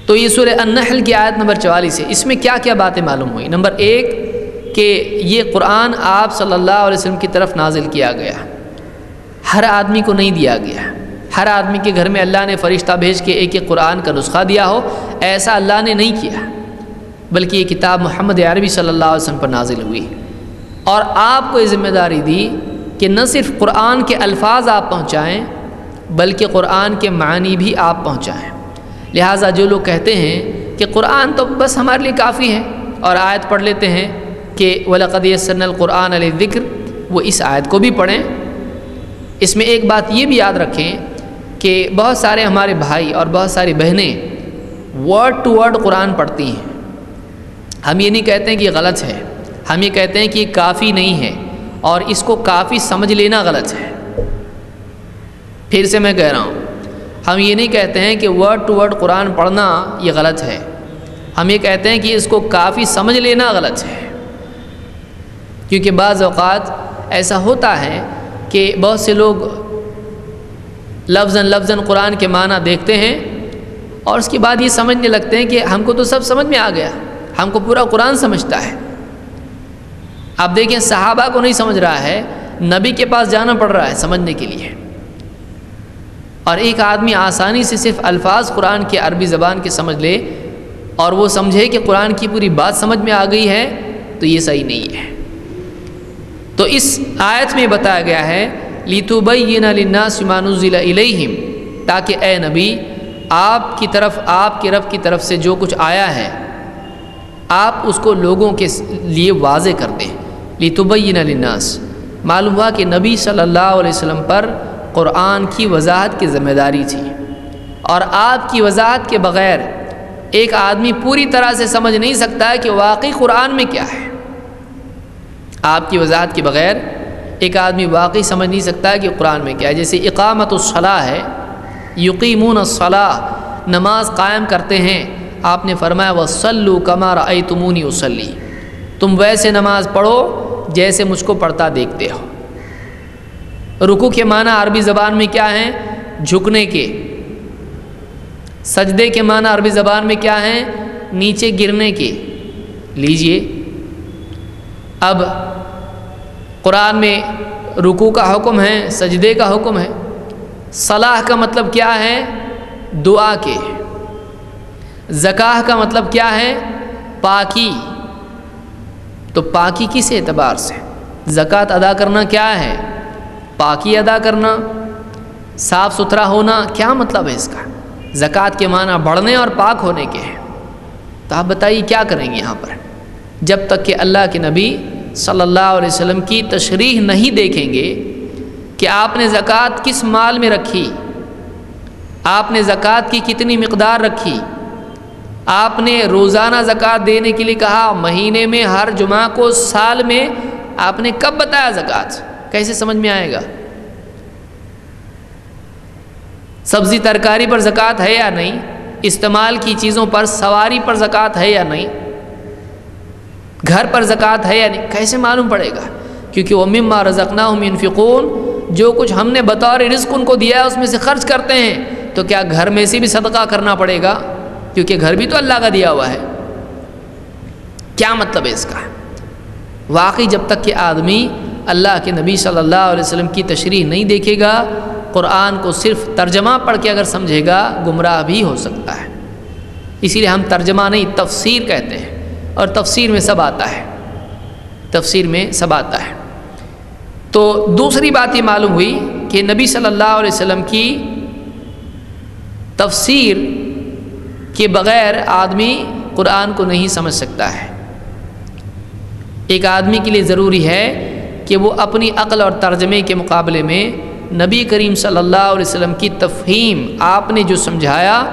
تو یہ سورہ النحل کی آیت نمبر 44 ہے، اس میں کیا کیا باتیں معلوم ہوئی؟ نمبر 1 کہ یہ قرآن آپ صلی اللہ علیہ وسلم کی طرف نازل کیا گیا، ہر آدمی کو نہیں دیا گیا۔ ہر آدمی کے گھر میں اللہ نے فرشتہ بھیج کے ایک ایک قرآن کا نسخہ دیا ہو، ایسا اللہ نے نہیں کیا، بلکہ یہ کتاب محمد عربی صلی اللہ علیہ وسلم پر نازل ہوئی، اور آپ کو یہ ذمہ داری دی کہ نہ صرف قرآن کے الفاظ آپ پہنچائیں بلکہ قرآن کے معنی بھی آپ پہنچائیں۔ لہٰذا جو لوگ کہتے ہیں کہ قرآن تو بس ہمارے لیے کافی ہے اور آیت پڑھ لیتے ہیں کہ وَلَقَدْ يَسَّرْنَا الْقُرْآنَ لِلذِّكْرِ، وہ اس آیت کو بھی پڑھیں۔ اس میں ایک بات یہ بھی یاد رکھیں کہ بہت سارے ہمارے بھائی اور بہت ساری بہنیں ورڈ ٹو ورڈ قرآن پڑھتی ہیں۔ ہم یہ نہیں کہتے ہیں کہ یہ غلط ہے، ہم یہ کہتے ہیں کہ یہ کافی نہیں ہے اور اس کو کافی سمجھ لینا غلط ہے۔ پھر سے میں کہہ رہا ہوں، ہم یہ نہیں کہتے ہیں کہ ورڈ ٹو ورڈ قرآن پڑھنا یہ غلط ہے، ہم یہ کہتے ہیں کہ اس کو کافی سمجھ لینا غلط ہے، کیونکہ بعض اوقات ایسا ہوتا ہے کہ بہت سے لوگ لفظاً قرآن کے معنی دیکھتے ہیں اور اس کے بعد یہ سمجھنے لگتے ہیں کہ ہم کو تو سب سمجھ میں آ گیا، ہم کو پورا قرآن سمجھتا ہے۔ آپ دیکھیں صحابہ کو نہیں سمجھ رہا ہے، نبی کے پاس جانا پڑ رہا ہے سمجھنے کے لیے، اور ایک آدمی آسانی سے صرف الفاظ قرآن کے عربی زبان کے سمجھ لے اور وہ سمجھے کہ قرآن کی پوری بات سمجھ میں آ گئی ہے، تو یہ صحیح نہیں ہے۔ تو اس آیت میں بتایا گیا ہے لِتُبَيِّنَ لِلنَّاسِ مَا نُزِّلَ إِلَيْهِمْ، تاکہ اے نبی آپ کی طرف، آپ کے رب کی طرف سے جو کچھ آیا ہے آپ اس کو لوگوں کے لیے واضح کر دیں۔ لِتُبَيِّنَ لِلنَّاسِ، معلوم ہوا کہ نبی صلی اللہ علیہ وسلم پر قرآن کی وضاحت کی ذمہ داری تھی، اور آپ کی وضاحت کے بغیر ایک آدمی پوری طرح سے سمجھ نہیں سکتا ہے کہ واقعی قرآن میں کیا ہے۔ آپ کی وضاحت کے بغیر ایک آدمی واقعی سمجھ نہیں سکتا ہے کہ قرآن میں کیا ہے۔ جیسے اقامت الصلاۃ ہے، یقیمون الصلاۃ، نماز قائم کرتے ہیں، آپ نے فرمایا وصلوا کما رأیتمونی اصلی، تم ویسے نماز پڑھو جیسے مجھ کو پڑھتا دیکھتے ہو۔ رکوع کے معنی عربی زبان میں کیا ہیں؟ جھکنے کے۔ سجدے کے معنی عربی زبان میں کیا ہیں؟ نیچے گرنے کے۔ لیجئے اب قرآن میں رکوع کا حکم ہے، سجدے کا حکم ہے۔ صلاح کا مطلب کیا ہے؟ دعا کے۔ زکاہ کا مطلب کیا ہے؟ پاکی۔ تو پاکی کس اعتبار سے؟ زکوٰۃ ادا کرنا کیا ہے؟ پاکی ادا کرنا، صاف ستھرا ہونا، کیا مطلب ہے اس کا؟ زکوٰۃ کے معنی بڑھنے اور پاک ہونے کے ہیں۔ تو آپ بتائیے کیا کریں گے یہاں پر؟ جب تک کہ اللہ کے نبی صلی اللہ علیہ وسلم کی تشریح نہیں دیکھیں گے کہ آپ نے زکوٰۃ کس مال میں رکھی، آپ نے زکوٰۃ کی کتنی مقدار رکھی، آپ نے روزانہ زکوٰۃ دینے کے لیے کہا، مہینے میں ہر جمعہ کو، سال میں آپ نے کب بتایا زکوٰۃ، کیسے سمجھ میں آئے گا؟ سبزی ترکاری پر زکوٰۃ ہے یا نہیں؟ استعمال کی چیزوں پر، سواری پر زکوٰۃ ہے یا نہیں؟ گھر پر زکوٰۃ ہے یا نہیں؟ کیسے معلوم پڑے گا؟ کیونکہ وَمِمَّا رَزَقْنَاهُمْ يُنْفِقُونَ، جو کچھ ہم نے بطور رزق ان کو دیا ہے اس میں سے خرچ کرتے ہیں، تو کیا گھر میں سے بھی صدقہ کرنا پڑے گا؟ کیونکہ گھر بھی تو اللہ کا دیا ہوا ہے۔ کیا مطلب ہے اس کا؟ واقعی جب تک کہ آدمی اللہ کے نبی صلی اللہ علیہ وسلم کی تشریح نہیں دیکھے گا، قرآن کو صرف ترجمہ پڑھ کے اگر سمجھے گا، گمراہ بھی ہو سکتا ہے۔ اسی لیے ہم ترجمہ نہیں تفسیر کہتے ہیں، اور تفسیر میں سب آتا ہے، تفسیر میں سب آتا ہے۔ تو دوسری بات یہ معلوم ہوئی کہ نبی صلی اللہ علیہ وسلم کی تفسیر کے بغیر آدمی قرآن کو نہیں سمجھ سکتا ہے۔ ایک آدمی کے لیے ضروری ہے کہ وہ اپنی عقل اور ترجمے کے مقابلے میں نبی کریم صلی اللہ علیہ وسلم کی تفہیم، آپ نے جو سمجھایا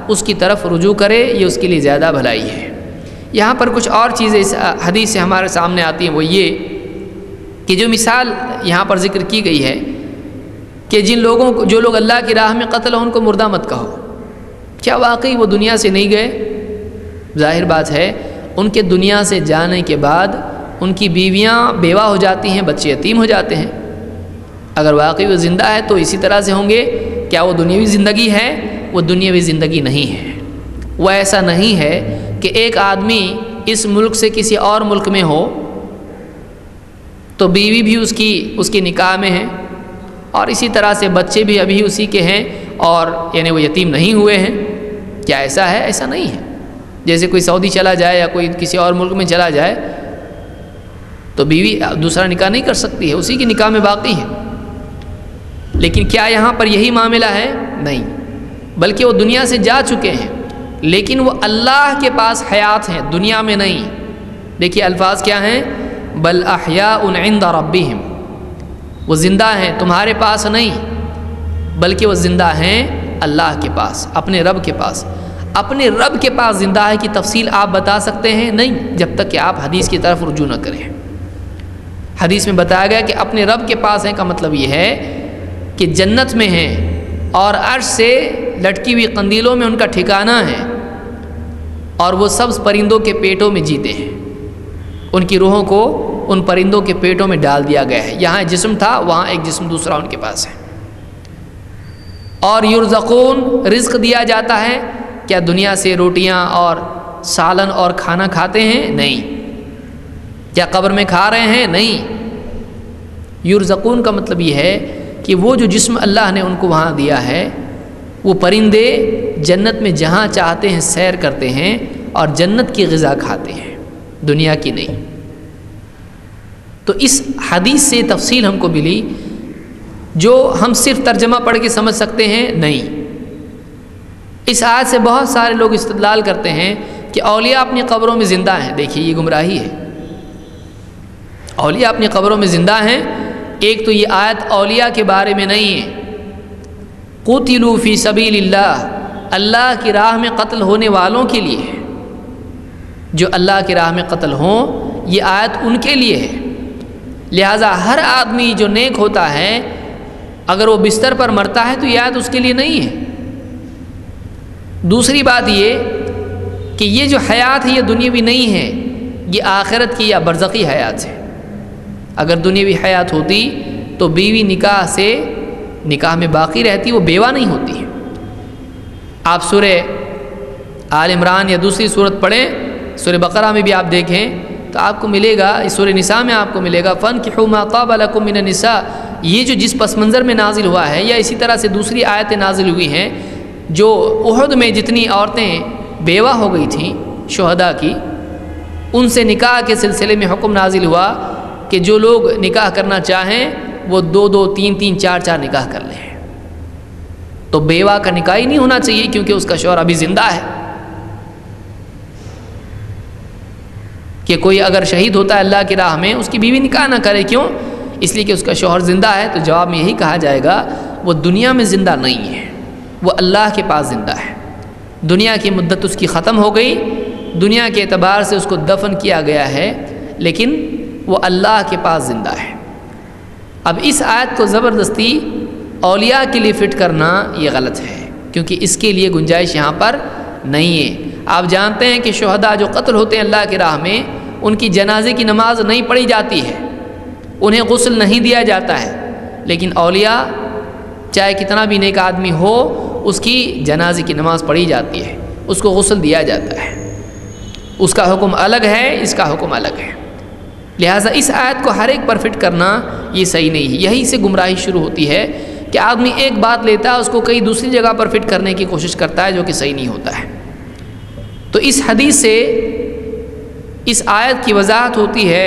اس کی طرف رجوع کرے، یہ اس کے لیے زیادہ بھلائی ہے۔ یہاں پر کچھ اور چیزیں اس حدیث سے ہمارے سامنے آتی ہیں، وہ یہ کہ جو مثال یہاں پر ذکر کی گئی ہے کہ جن لوگوں کو، جو لوگ اللہ کی راہ میں قتل ہو، ان کو مردہ مت کہو، کیا واقعی وہ دنیا سے نہیں گئے؟ ظاہر بات ہے ان کے دنیا سے جانے کے بعد ان کی بیویاں بیوہ ہو جاتی ہیں، بچے یتیم ہو جاتے ہیں۔ اگر واقعی وہ زندہ ہے تو اسی طرح سے ہوں گے۔ کیا وہ دنیاوی زندگی ہے؟ وہ دنیاوی زندگی نہیں ہے۔ وہ ایسا نہیں ہے کہ ایک آدمی اس ملک سے کسی اور ملک میں ہو تو بیوی بھی اس کی نکاح میں ہے، اور اسی طرح سے بچے بھی ابھی اسی کے ہیں، اور یعنی وہ یتیم نہیں ہوئے ہیں۔ کیا ایسا ہے؟ ایسا نہیں ہے۔ جیسے کوئی سعودی چلا جائے یا کوئی کسی اور ملک میں چلا جائے تو بیوی دوسرا نکاح نہیں کر سکتی ہے، اسی کی نکاح میں باقی ہے۔ لیکن کیا یہاں پر یہی معاملہ ہے؟ نہیں، بلکہ وہ دنیا سے جا چکے ہیں، لیکن وہ اللہ کے پاس حیات ہیں، دنیا میں نہیں۔ دیکھیے الفاظ کیا ہیں؟ بل احیاء عند ربہم، وہ زندہ ہیں، تمہارے پاس نہیں، بلکہ وہ زندہ ہیں اللہ کے پاس، اپنے رب کے پاس۔ اپنے رب کے پاس زندہ ہے کی تفصیل آپ بتا سکتے ہیں؟ نہیں، جب تک کہ آپ حدیث کی طرف رجوع نہ کریں۔ حدیث میں بتایا گیا کہ اپنے رب کے پاس ہیں کا مطلب یہ ہے کہ جنت میں ہیں، اور عرش سے لٹکی ہوئی قندیلوں میں ان کا ٹھکانہ ہے، اور وہ سبز پرندوں کے پیٹوں میں جیتے ہیں۔ ان کی روحوں کو ان پرندوں کے پیٹوں میں ڈال دیا گیا ہے۔ یہاں جسم تھا، وہاں ایک جسم دوسرا ان کے پاس ہے۔ اور یرزقون، رزق دیا جاتا ہے۔ کیا دنیا سے روٹیاں اور سالن اور کھانا کھاتے ہیں؟ نہیں۔ کیا قبر میں کھا رہے ہیں؟ نہیں۔ یرزقون کا مطلب یہ ہے کہ وہ جو جسم اللہ نے ان کو وہاں دیا ہے، وہ پرندے جنت میں جہاں چاہتے ہیں سیر کرتے ہیں، اور جنت کی غذا کھاتے ہیں، دنیا کی نہیں۔ تو اس حدیث سے تفصیل ہم کو ملی جو ہم صرف ترجمہ پڑھ کے سمجھ سکتے ہیں نہیں۔ اس آیت سے بہت سارے لوگ استدلال کرتے ہیں کہ اولیاء اپنی قبروں میں زندہ ہیں۔ دیکھیے یہ گمراہی ہے، اولیاء اپنی قبروں میں زندہ ہیں۔ ایک تو یہ آیت اولیاء کے بارے میں نہیں ہے، قتلوا فی سبیل اللہ، اللہ کی راہ میں قتل ہونے والوں کے لیے ہے، جو اللہ کی راہ میں قتل ہوں، یہ آیت ان کے لیے ہے۔ لہٰذا ہر آدمی جو نیک ہوتا ہے اگر وہ بستر پر مرتا ہے تو یہ آیت اس کے لیے نہیں ہے۔ دوسری بات یہ کہ یہ جو حیات ہے یہ دنیاوی نہیں ہے، یہ آخرت کی یا برزخی حیات ہے۔ اگر دنیاوی حیات ہوتی تو بیوی نکاح میں باقی رہتی، وہ بیوہ نہیں ہوتی ہے۔ آپ سورہ آل عمران یا دوسری صورت پڑھیں، سورہ بقرہ میں بھی آپ دیکھیں تو آپ کو ملے گا، اس سورہ نساء میں آپ کو ملے گا فَانْكِحُوا مَا طَابَ لَكُم مِّنَ النِّسَاءِ، یہ جو جس پس منظر میں نازل ہوا ہے، یا اسی طرح سے دوسری آیتیں نازل ہوئی ہیں جو احد میں جتنی عورتیں بیوہ ہو گئی تھیں شہداء کی، ان سے نکاح کے سلسلے میں حکم نازل ہوا کہ جو لوگ نکاح کرنا چاہیں وہ 2 3 4 نکاح کر لیں۔ تو بیوہ کا نکاح ہی نہیں ہونا چاہیے کیونکہ اس کا شوہر ابھی زندہ ہے۔ کہ کوئی اگر شہید ہوتا ہے اللہ کی راہ میں، اس کی بیوی نکاح نہ کرے، کیوں؟ اس لیے کہ اس کا شوہر زندہ ہے۔ تو جواب میں یہی کہا جائے گا وہ دنیا میں زندہ نہیں ہے، وہ اللہ کے پاس زندہ ہے۔ دنیا کی مدت اس کی ختم ہو گئی، دنیا کے اعتبار سے اس کو دفن کیا گیا ہے، لیکن وہ اللہ کے پاس زندہ ہے۔ اب اس آیت کو زبردستی اولیاء کے لیے فٹ کرنا یہ غلط ہے، کیونکہ اس کے لیے گنجائش یہاں پر نہیں ہے۔ آپ جانتے ہیں کہ شہداء جو قتل ہوتے ہیں اللہ کی راہ میں، ان کی جنازے کی نماز نہیں پڑھی جاتی ہے، انہیں غسل نہیں دیا جاتا ہے، لیکن اولیاء چاہے کتنا بھی نیک آدمی ہو، اس کی جنازے کی نماز پڑھی جاتی ہے، اس کو غسل دیا جاتا ہے، اس کا حکم الگ ہے، اس کا حکم الگ ہے۔ لہٰذا اس آیت کو ہر ایک پر فٹ کرنا یہ صحیح نہیں ہے۔ یہی سے گمراہی شروع ہوتی ہے کہ آدمی ایک بات لیتا ہے، اس کو کئی دوسری جگہ پر فٹ کرنے کی کوشش کرتا ہے، جو کہ صحیح نہیں ہوتا ہے۔ تو اس حدیث سے اس آیت کی وضاحت ہوتی ہے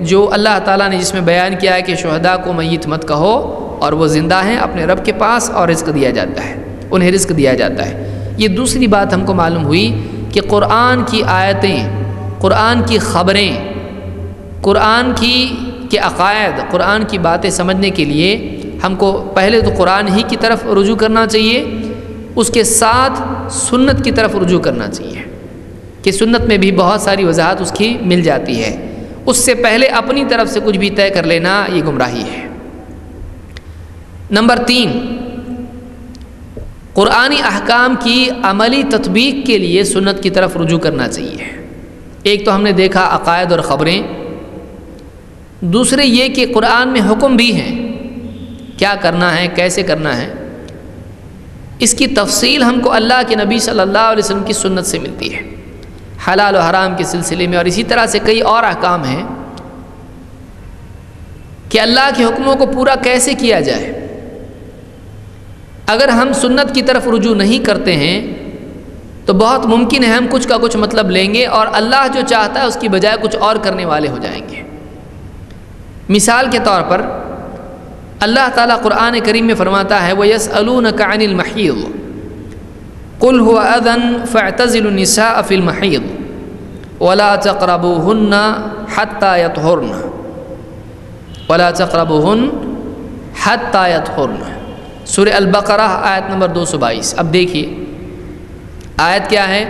جو اللہ تعالیٰ نے جس میں بیان کیا ہے کہ شہداء کو میت مت کہو، اور وہ زندہ ہیں اپنے رب کے پاس اور رزق دیا جاتا ہے، انہیں رزق دیا جاتا ہے۔ یہ دوسری بات ہم کو معلوم ہوئی کہ قرآن کی آیتیں، قرآن کی خبریں، قرآن کے عقائد، قرآن کی باتیں سمجھنے کے لیے ہم کو پہلے تو قرآن ہی کی طرف رجوع کرنا چاہیے، اس کے ساتھ سنت کی طرف رجوع کرنا چاہیے کہ سنت میں بھی بہت ساری وضاحت اس کی مل جاتی ہے۔ اس سے پہلے اپنی طرف سے کچھ بھی طے کر لینا یہ گمراہی ہے۔ نمبر 3، قرآنی احکام کی عملی تطبیق کے لیے سنت کی طرف رجوع کرنا چاہیے۔ ایک تو ہم نے دیکھا عقائد اور خبریں، دوسرے یہ کہ قرآن میں حکم بھی ہیں، کیا کرنا ہے، کیسے کرنا ہے، اس کی تفصیل ہم کو اللہ کے نبی صلی اللہ علیہ وسلم کی سنت سے ملتی ہے، حلال و حرام کے سلسلے میں، اور اسی طرح سے کئی اور احکام ہیں کہ اللہ کے حکموں کو پورا کیسے کیا جائے۔ اگر ہم سنت کی طرف رجوع نہیں کرتے ہیں تو بہت ممکن ہے ہم کچھ کا کچھ مطلب لیں گے اور اللہ جو چاہتا ہے اس کی بجائے کچھ اور کرنے والے ہو جائیں گے۔ مثال کے طور پر اللہ تعالیٰ قرآن کریم میں فرماتا ہے وَيَسْأَلُونَكَ عَنِ الْمَحِيضِ قُلْ هُوَ أَذًى فَاعْتَزِلُوا النِّسَاءَ فِي الْمَحِيضِ وَلَا تَقْرَبُوهُنَّ حَتَّى يَطْهُرْنَ وَلَا تَقْرَبُوهُنَّ حَتَّى يَطْهُرْنَ، سورہ البقرہ آیت نمبر 222۔ اب دیکھیے آیت کیا ہے،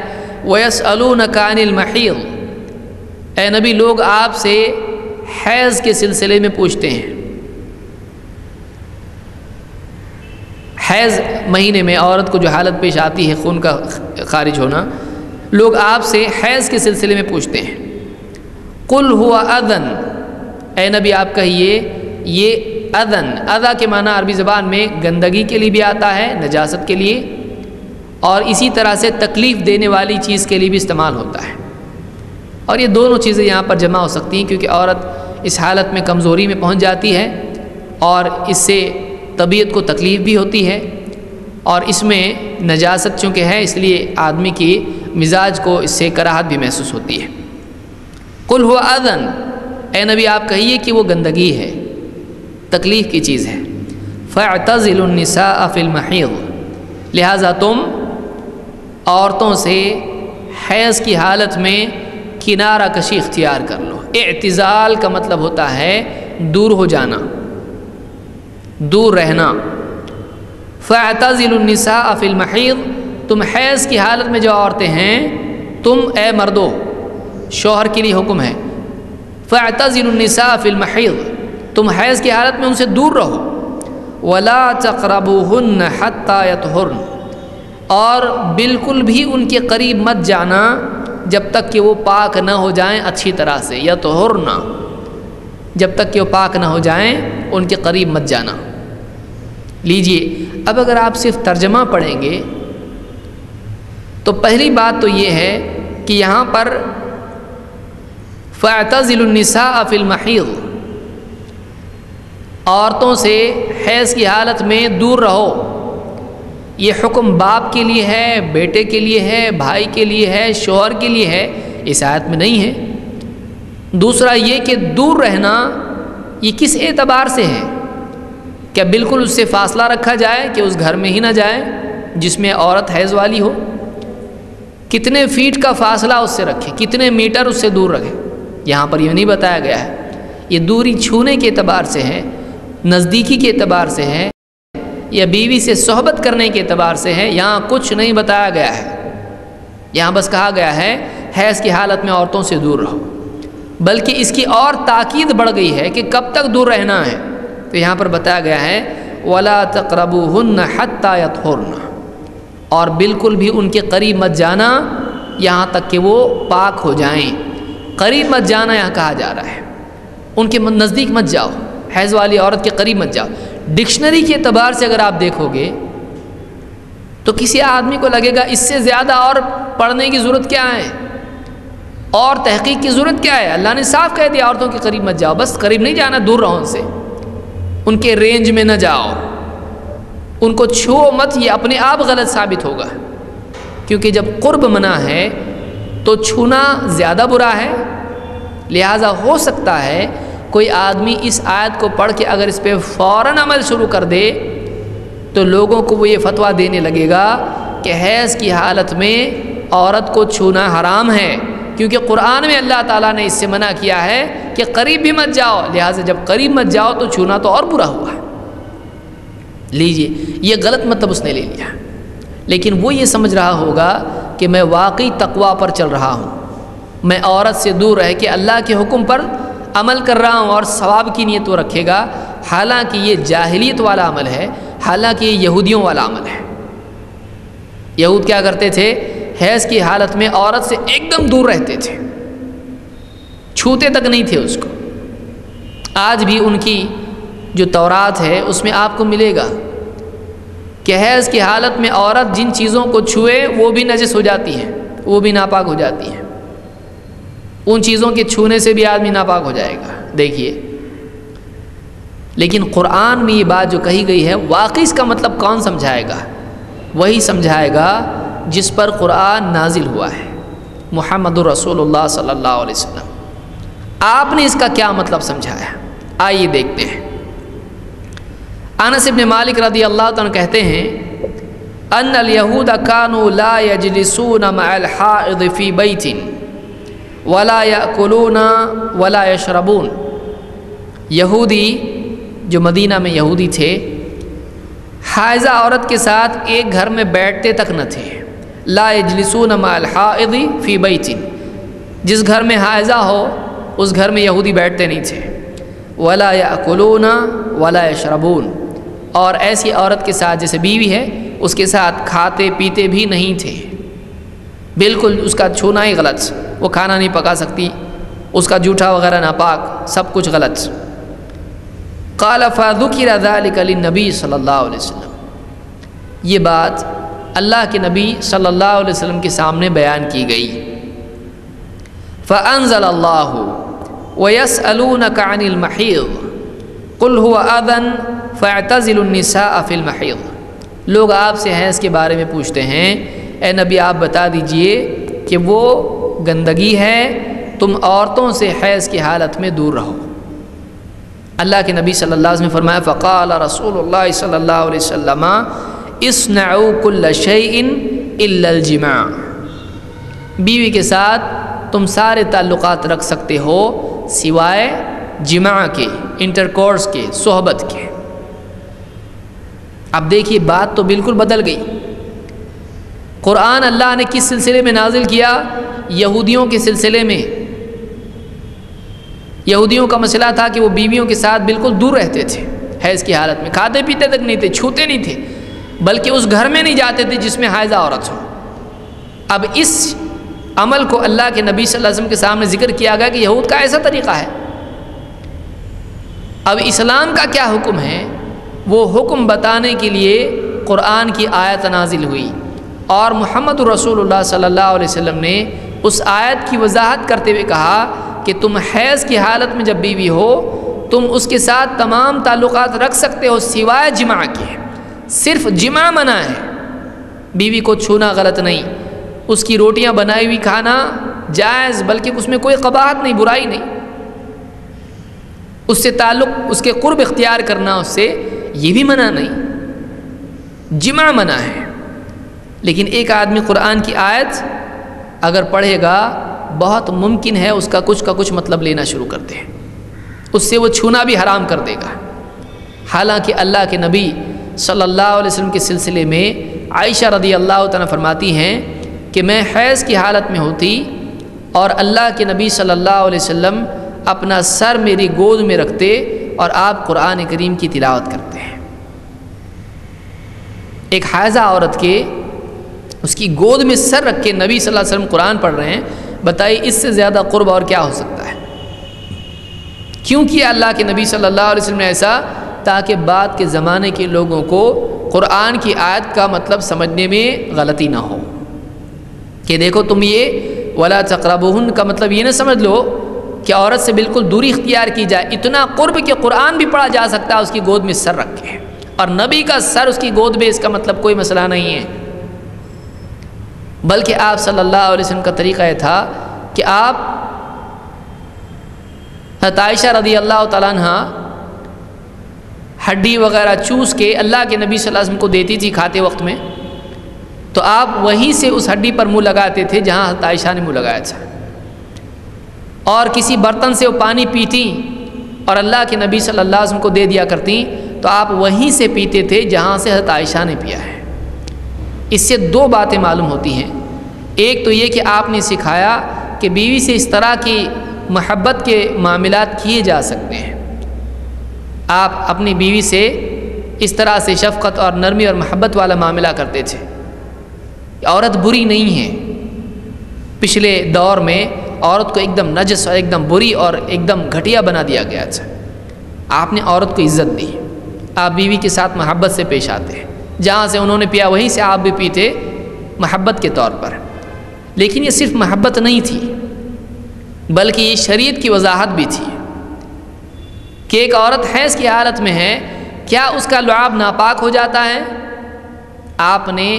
وَيَسْأَلُونَكَ عَنِ الْمَحِيضِ، اے نبی لوگ آپ سے حیض کے سلسلے میں پوچھتے ہیں۔ حیض مہینے میں عورت کو جو حالت پیش آتی ہے، خون کا خارج ہونا، لوگ آپ سے حیض کے سلسلے میں پوچھتے ہیں۔ قُلْ هُوَ أَذًى، اے نبی آپ کہیے یہ اذن، اذا کے معنی عربی زبان میں گندگی کے لیے بھی آتا ہے، نجاست کے لیے، اور اسی طرح سے تکلیف دینے والی چیز کے لیے بھی استعمال ہوتا ہے، اور یہ دونوں چیزیں یہاں پر جمع ہو سکتی ہیں کیونکہ عورت اس حالت میں کمزوری میں پہنچ جاتی ہے اور اس سے طبیعت کو تکلیف بھی ہوتی ہے، اور اس میں نجاست چونکہ ہے اس لیے آدمی کی مزاج کو اس سے کراہت بھی محسوس ہوتی ہے۔ قل هو اذن، اے نبی آپ کہیے کہ وہ گندگی ہے، تکلیف کی چیز ہے۔ فاعتزلوا النساء فی المحیض، لہٰذا تم عورتوں سے حیض کی حالت میں کنارہ کشی اختیار کر لو۔ اعتزال کا مطلب ہوتا ہے دور ہو جانا، دور رہنا۔ فاعتزلوا النساء فی المحیض، تم حیض کی حالت میں جو عورتیں ہیں، تم اے مردو، شوہر کے لیے حکم ہے، فاعتزلوا النساء فی المحیض، تم حیض کی حالت میں ان سے دور رہو۔ ولا تقربوهن حتی یطہرن، اور بالکل بھی ان کے قریب مت جانا جب تک کہ وہ پاک نہ ہو جائیں اچھی طرح سے، یطہرن، جب تک کہ وہ پاک نہ ہو جائیں ان کے قریب مت جانا۔ لیجئے اب اگر آپ صرف ترجمہ پڑھیں گے تو پہلی بات تو یہ ہے کہ یہاں پر فاعتزلوا النساء فی المحیض، عورتوں سے حیض کی حالت میں دور رہو، یہ حکم باپ کے لیے ہے، بیٹے کے لیے ہے، بھائی کے لیے ہے، شوہر کے لیے ہے، اس آیت میں نہیں ہے۔ دوسرا یہ کہ دور رہنا یہ کس اعتبار سے ہے؟ کیا بالکل اس سے فاصلہ رکھا جائے کہ اس گھر میں ہی نہ جائے جس میں عورت حیض والی ہو؟ کتنے فیٹ کا فاصلہ اس سے رکھے، کتنے میٹر اس سے دور رکھے؟ یہاں پر یہ نہیں بتایا گیا ہے۔ یہ دوری چھونے کے اعتبار سے ہے، نزدیکی کے اعتبار سے ہے، یا بیوی سے صحبت کرنے کے اعتبار سے ہے، یہاں کچھ نہیں بتایا گیا ہے۔ یہاں بس کہا گیا ہے حیض کی حالت میں عورتوں سے دور رہو، بلکہ اس کی اور تاکید بڑھ گئی ہے کہ کب تک دور رہنا ہے، تو یہاں پر بتایا گیا ہے وَلَا تَقْرَبُوهُنَّ حَتَّى يَطْهُرْنَ، اور بالکل بھی ان کے قریب مت جانا یہاں تک کہ وہ پاک ہو جائیں۔ قریب مت جانا یہاں کہا جا رہا ہے، ان کے نزدیک مت جاؤ، حیض والی عورت کے قریب مت جاؤ۔ ڈکشنری کے اعتبار سے اگر آپ دیکھو گے تو کسی آدمی کو لگے گا اس سے زیادہ اور پڑھنے کی ضرورت کیا ہے، اور تحقیق کی ضرورت کیا ہے؟ اللہ نے صاف کہہ دیا عورتوں کے قریب مت جاؤ، بس قریب نہیں جانا، دور رہو ان سے، ان کے رینج میں نہ جاؤ، ان کو چھو مت، یہ اپنے آپ غلط ثابت ہوگا، کیونکہ جب قرب منع ہے تو چھونا زیادہ برا ہے۔ لہٰذا ہو سکتا ہے کوئی آدمی اس آیت کو پڑھ کے اگر اس پہ فوراً عمل شروع کر دے تو لوگوں کو وہ یہ فتویٰ دینے لگے گا کہ حیض کی حالت میں عورت کو چھونا حرام ہے، کیونکہ قرآن میں اللہ تعالیٰ نے اس سے منع کیا ہے کہ قریب بھی مت جاؤ، لہٰذا جب قریب مت جاؤ تو چھونا تو اور برا ہوا۔ لیجئے یہ غلط مطلب اس نے لے لیا، لیکن وہ یہ سمجھ رہا ہوگا کہ میں واقعی تقویٰ پر چل رہا ہوں، میں عورت سے دور رہ کے اللہ کے حکم پر عمل کر رہا ہوں اور ثواب کی نیت وہ رکھے گا، حالانکہ یہ جاہلیت والا عمل ہے، حالانکہ یہ یہودیوں والا عمل ہے۔ یہود کیا کرتے تھے؟ حیض کی حالت میں عورت سے ایک دم دور رہتے تھے، چھوتے تک نہیں تھے اس کو۔ آج بھی ان کی جو تورات ہے اس میں آپ کو ملے گا کہ حیض کی حالت میں عورت جن چیزوں کو چھوئے وہ بھی نجس ہو جاتی ہیں، وہ بھی ناپاک ہو جاتی ہیں، ان چیزوں کے چھونے سے بھی آدمی ناپاک ہو جائے گا۔ دیکھیے، لیکن قرآن میں یہ بات جو کہی گئی ہے واقعی اس کا مطلب کون سمجھائے گا؟ وہی سمجھائے گا جس پر قرآن نازل ہوا ہے، محمد رسول اللہ صلی اللہ علیہ وسلم۔ آپ نے اس کا کیا مطلب سمجھایا؟ آئیے دیکھتے ہیں۔ انس بن مالک رضی اللہ عنہ کہتے ہیں ان الیہود کانوا لا یجلسون مع الحائض فی بیت ولا یأکلون ولا یشربون، یہودی جو مدینہ میں یہودی تھے حائضہ عورت کے ساتھ ایک گھر میں بیٹھتے تک نہ تھے۔ لا یجلسون مع الحائض فی بیت، جس گھر میں حائضہ ہو اس گھر میں یہودی بیٹھتے نہیں تھے۔ ولا یأکلون ولا یشربون، اور ایسی عورت کے ساتھ جیسے بیوی ہے اس کے ساتھ کھاتے پیتے بھی نہیں تھے، بالکل اس کا چھونا ہی غلط، وہ کھانا نہیں پکا سکتی، اس کا جوٹا وغیرہ ناپاک، سب کچھ غلط۔ قال فذکر ذلک للنبی صلی اللہ علیہ وسلم، یہ بات اللہ کے نبی صلی اللہ علیہ وسلم کے سامنے بیان کی گئی۔ فانزل اللہ ویسألونک عن المحیض قل هو اذن فاعتزلوا النساء فی المحیض، لوگ آپ سے حیض کے بارے میں پوچھتے ہیں، اے نبی آپ بتا دیجئے کہ وہ گندگی ہے، تم عورتوں سے حیض کی حالت میں دور رہو۔ اللہ کے نبی صلی اللہ علیہ وسلم نے فرمایا فقال رسول اللہ صلی اللہ علیہ وسلم اصنعوا کل شیء الا الجماع، بیوی کے ساتھ تم سارے تعلقات رکھ سکتے ہو سوائے جماع کے، انٹرکورس کے، صحبت کے۔ اب دیکھیے بات تو بالکل بدل گئی۔ قرآن اللہ نے کس سلسلے میں نازل کیا؟ یہودیوں کے سلسلے میں۔ یہودیوں کا مسئلہ تھا کہ وہ بیویوں کے ساتھ بالکل دور رہتے تھے، حیض کی حالت میں کھاتے پیتے تک نہیں تھے، چھوتے نہیں تھے، بلکہ اس گھر میں نہیں جاتے تھے جس میں حائضہ عورت ہو۔ اب اس عمل کو اللہ کے نبی صلی اللہ علیہ وسلم کے سامنے ذکر کیا گیا کہ یہود کا ایسا طریقہ ہے۔ اب اسلام کا کیا حکم ہے؟ وہ حکم بتانے کے لیے قرآن کی آیت نازل ہوئی، اور محمد رسول اللہ صلی اللہ علیہ وسلم نے اس آیت کی وضاحت کرتے ہوئے کہا کہ تم حیض کی حالت میں جب بیوی ہو تم اس کے ساتھ تمام تعلقات رکھ سکتے ہو سوائے جماع کے، صرف جماع منع ہے، بیوی کو چھونا غلط نہیں، اس کی روٹیاں بنائی ہوئی کھانا جائز، بلکہ اس میں کوئی قباحت نہیں، برائی نہیں، اس سے تعلق، اس کے قرب اختیار کرنا اس سے یہ بھی منع نہیں، جماع منع ہے۔ لیکن ایک آدمی قرآن کی آیت اگر پڑھے گا بہت ممکن ہے اس کا کچھ مطلب لینا شروع کر دے، اس سے وہ چھونا بھی حرام کر دے گا۔ حالانکہ اللہ کے نبی صلی اللہ علیہ وسلم کے سلسلے میں عائشہ رضی اللہ تعالیٰ فرماتی ہیں کہ میں حیض کی حالت میں ہوتی اور اللہ کے نبی صلی اللہ علیہ وسلم اپنا سر میری گود میں رکھتے اور آپ قرآن کریم کی تلاوت کرتے ہیں۔ ایک حائضہ عورت کے اس کی گود میں سر رکھ کے نبی صلی اللہ علیہ وسلم قرآن پڑھ رہے ہیں، بتائیے اس سے زیادہ قرب اور کیا ہو سکتا ہے؟ کیوں کیا اللہ کے نبی صلی اللہ علیہ وسلم نے ایسا؟ تاکہ بعد کے زمانے کے لوگوں کو قرآن کی آیت کا مطلب سمجھنے میں غلطی نہ ہو، کہ دیکھو تم یہ ولا تقربوہن کا مطلب یہ نہ سمجھ لو کہ عورت سے بالکل دوری اختیار کی جائے، اتنا قرب کہ قرآن بھی پڑھا جا سکتا ہے اس کی گود میں سر رکھ کے، اور نبی کا سر اس کی گود میں، اس کا مطلب کوئی مسئلہ نہیں ہے۔ بلکہ آپ صلی اللہ علیہ وسلم کا طریقہ یہ تھا کہ آپ حضرت عائشہ رضی اللہ تعالیٰ عنہ ہڈی وغیرہ چوس کے اللہ کے نبی صلی اللہ علیہ وسلم کو دیتی تھی کھاتے وقت میں، تو آپ وہیں سے اس ہڈی پر منہ لگاتے تھے جہاں حضرت عائشہ نے منہ لگایا تھا، اور کسی برتن سے وہ پانی پیتی اور اللہ کے نبی صلی اللہ علیہ وسلم کو دے دیا کرتی تو آپ وہیں سے پیتے تھے جہاں سے حضرت عائشہ نے پیا ہے۔ اس سے دو باتیں معلوم ہوتی ہیں، ایک تو یہ کہ آپ نے سکھایا کہ بیوی سے اس طرح کی محبت کے معاملات کیے جا سکتے ہیں، آپ اپنی بیوی سے اس طرح سے شفقت اور نرمی اور محبت والا معاملہ کرتے تھے۔ عورت بری نہیں ہے، پچھلے دور میں عورت کو ایک دم نجس اور ایک دم بری اور ایک دم گھٹیا بنا دیا گیا تھا، آپ نے عورت کو عزت دی، آپ بیوی کے ساتھ محبت سے پیش آتے ہیں، جہاں سے انہوں نے پیا وہیں سے آپ بھی پیتے محبت کے طور پر۔ لیکن یہ صرف محبت نہیں تھی بلکہ یہ شریعت کی وضاحت بھی تھی کہ ایک عورت حیض کی حالت میں ہے، کیا اس کا لعاب ناپاک ہو جاتا ہے؟ آپ نے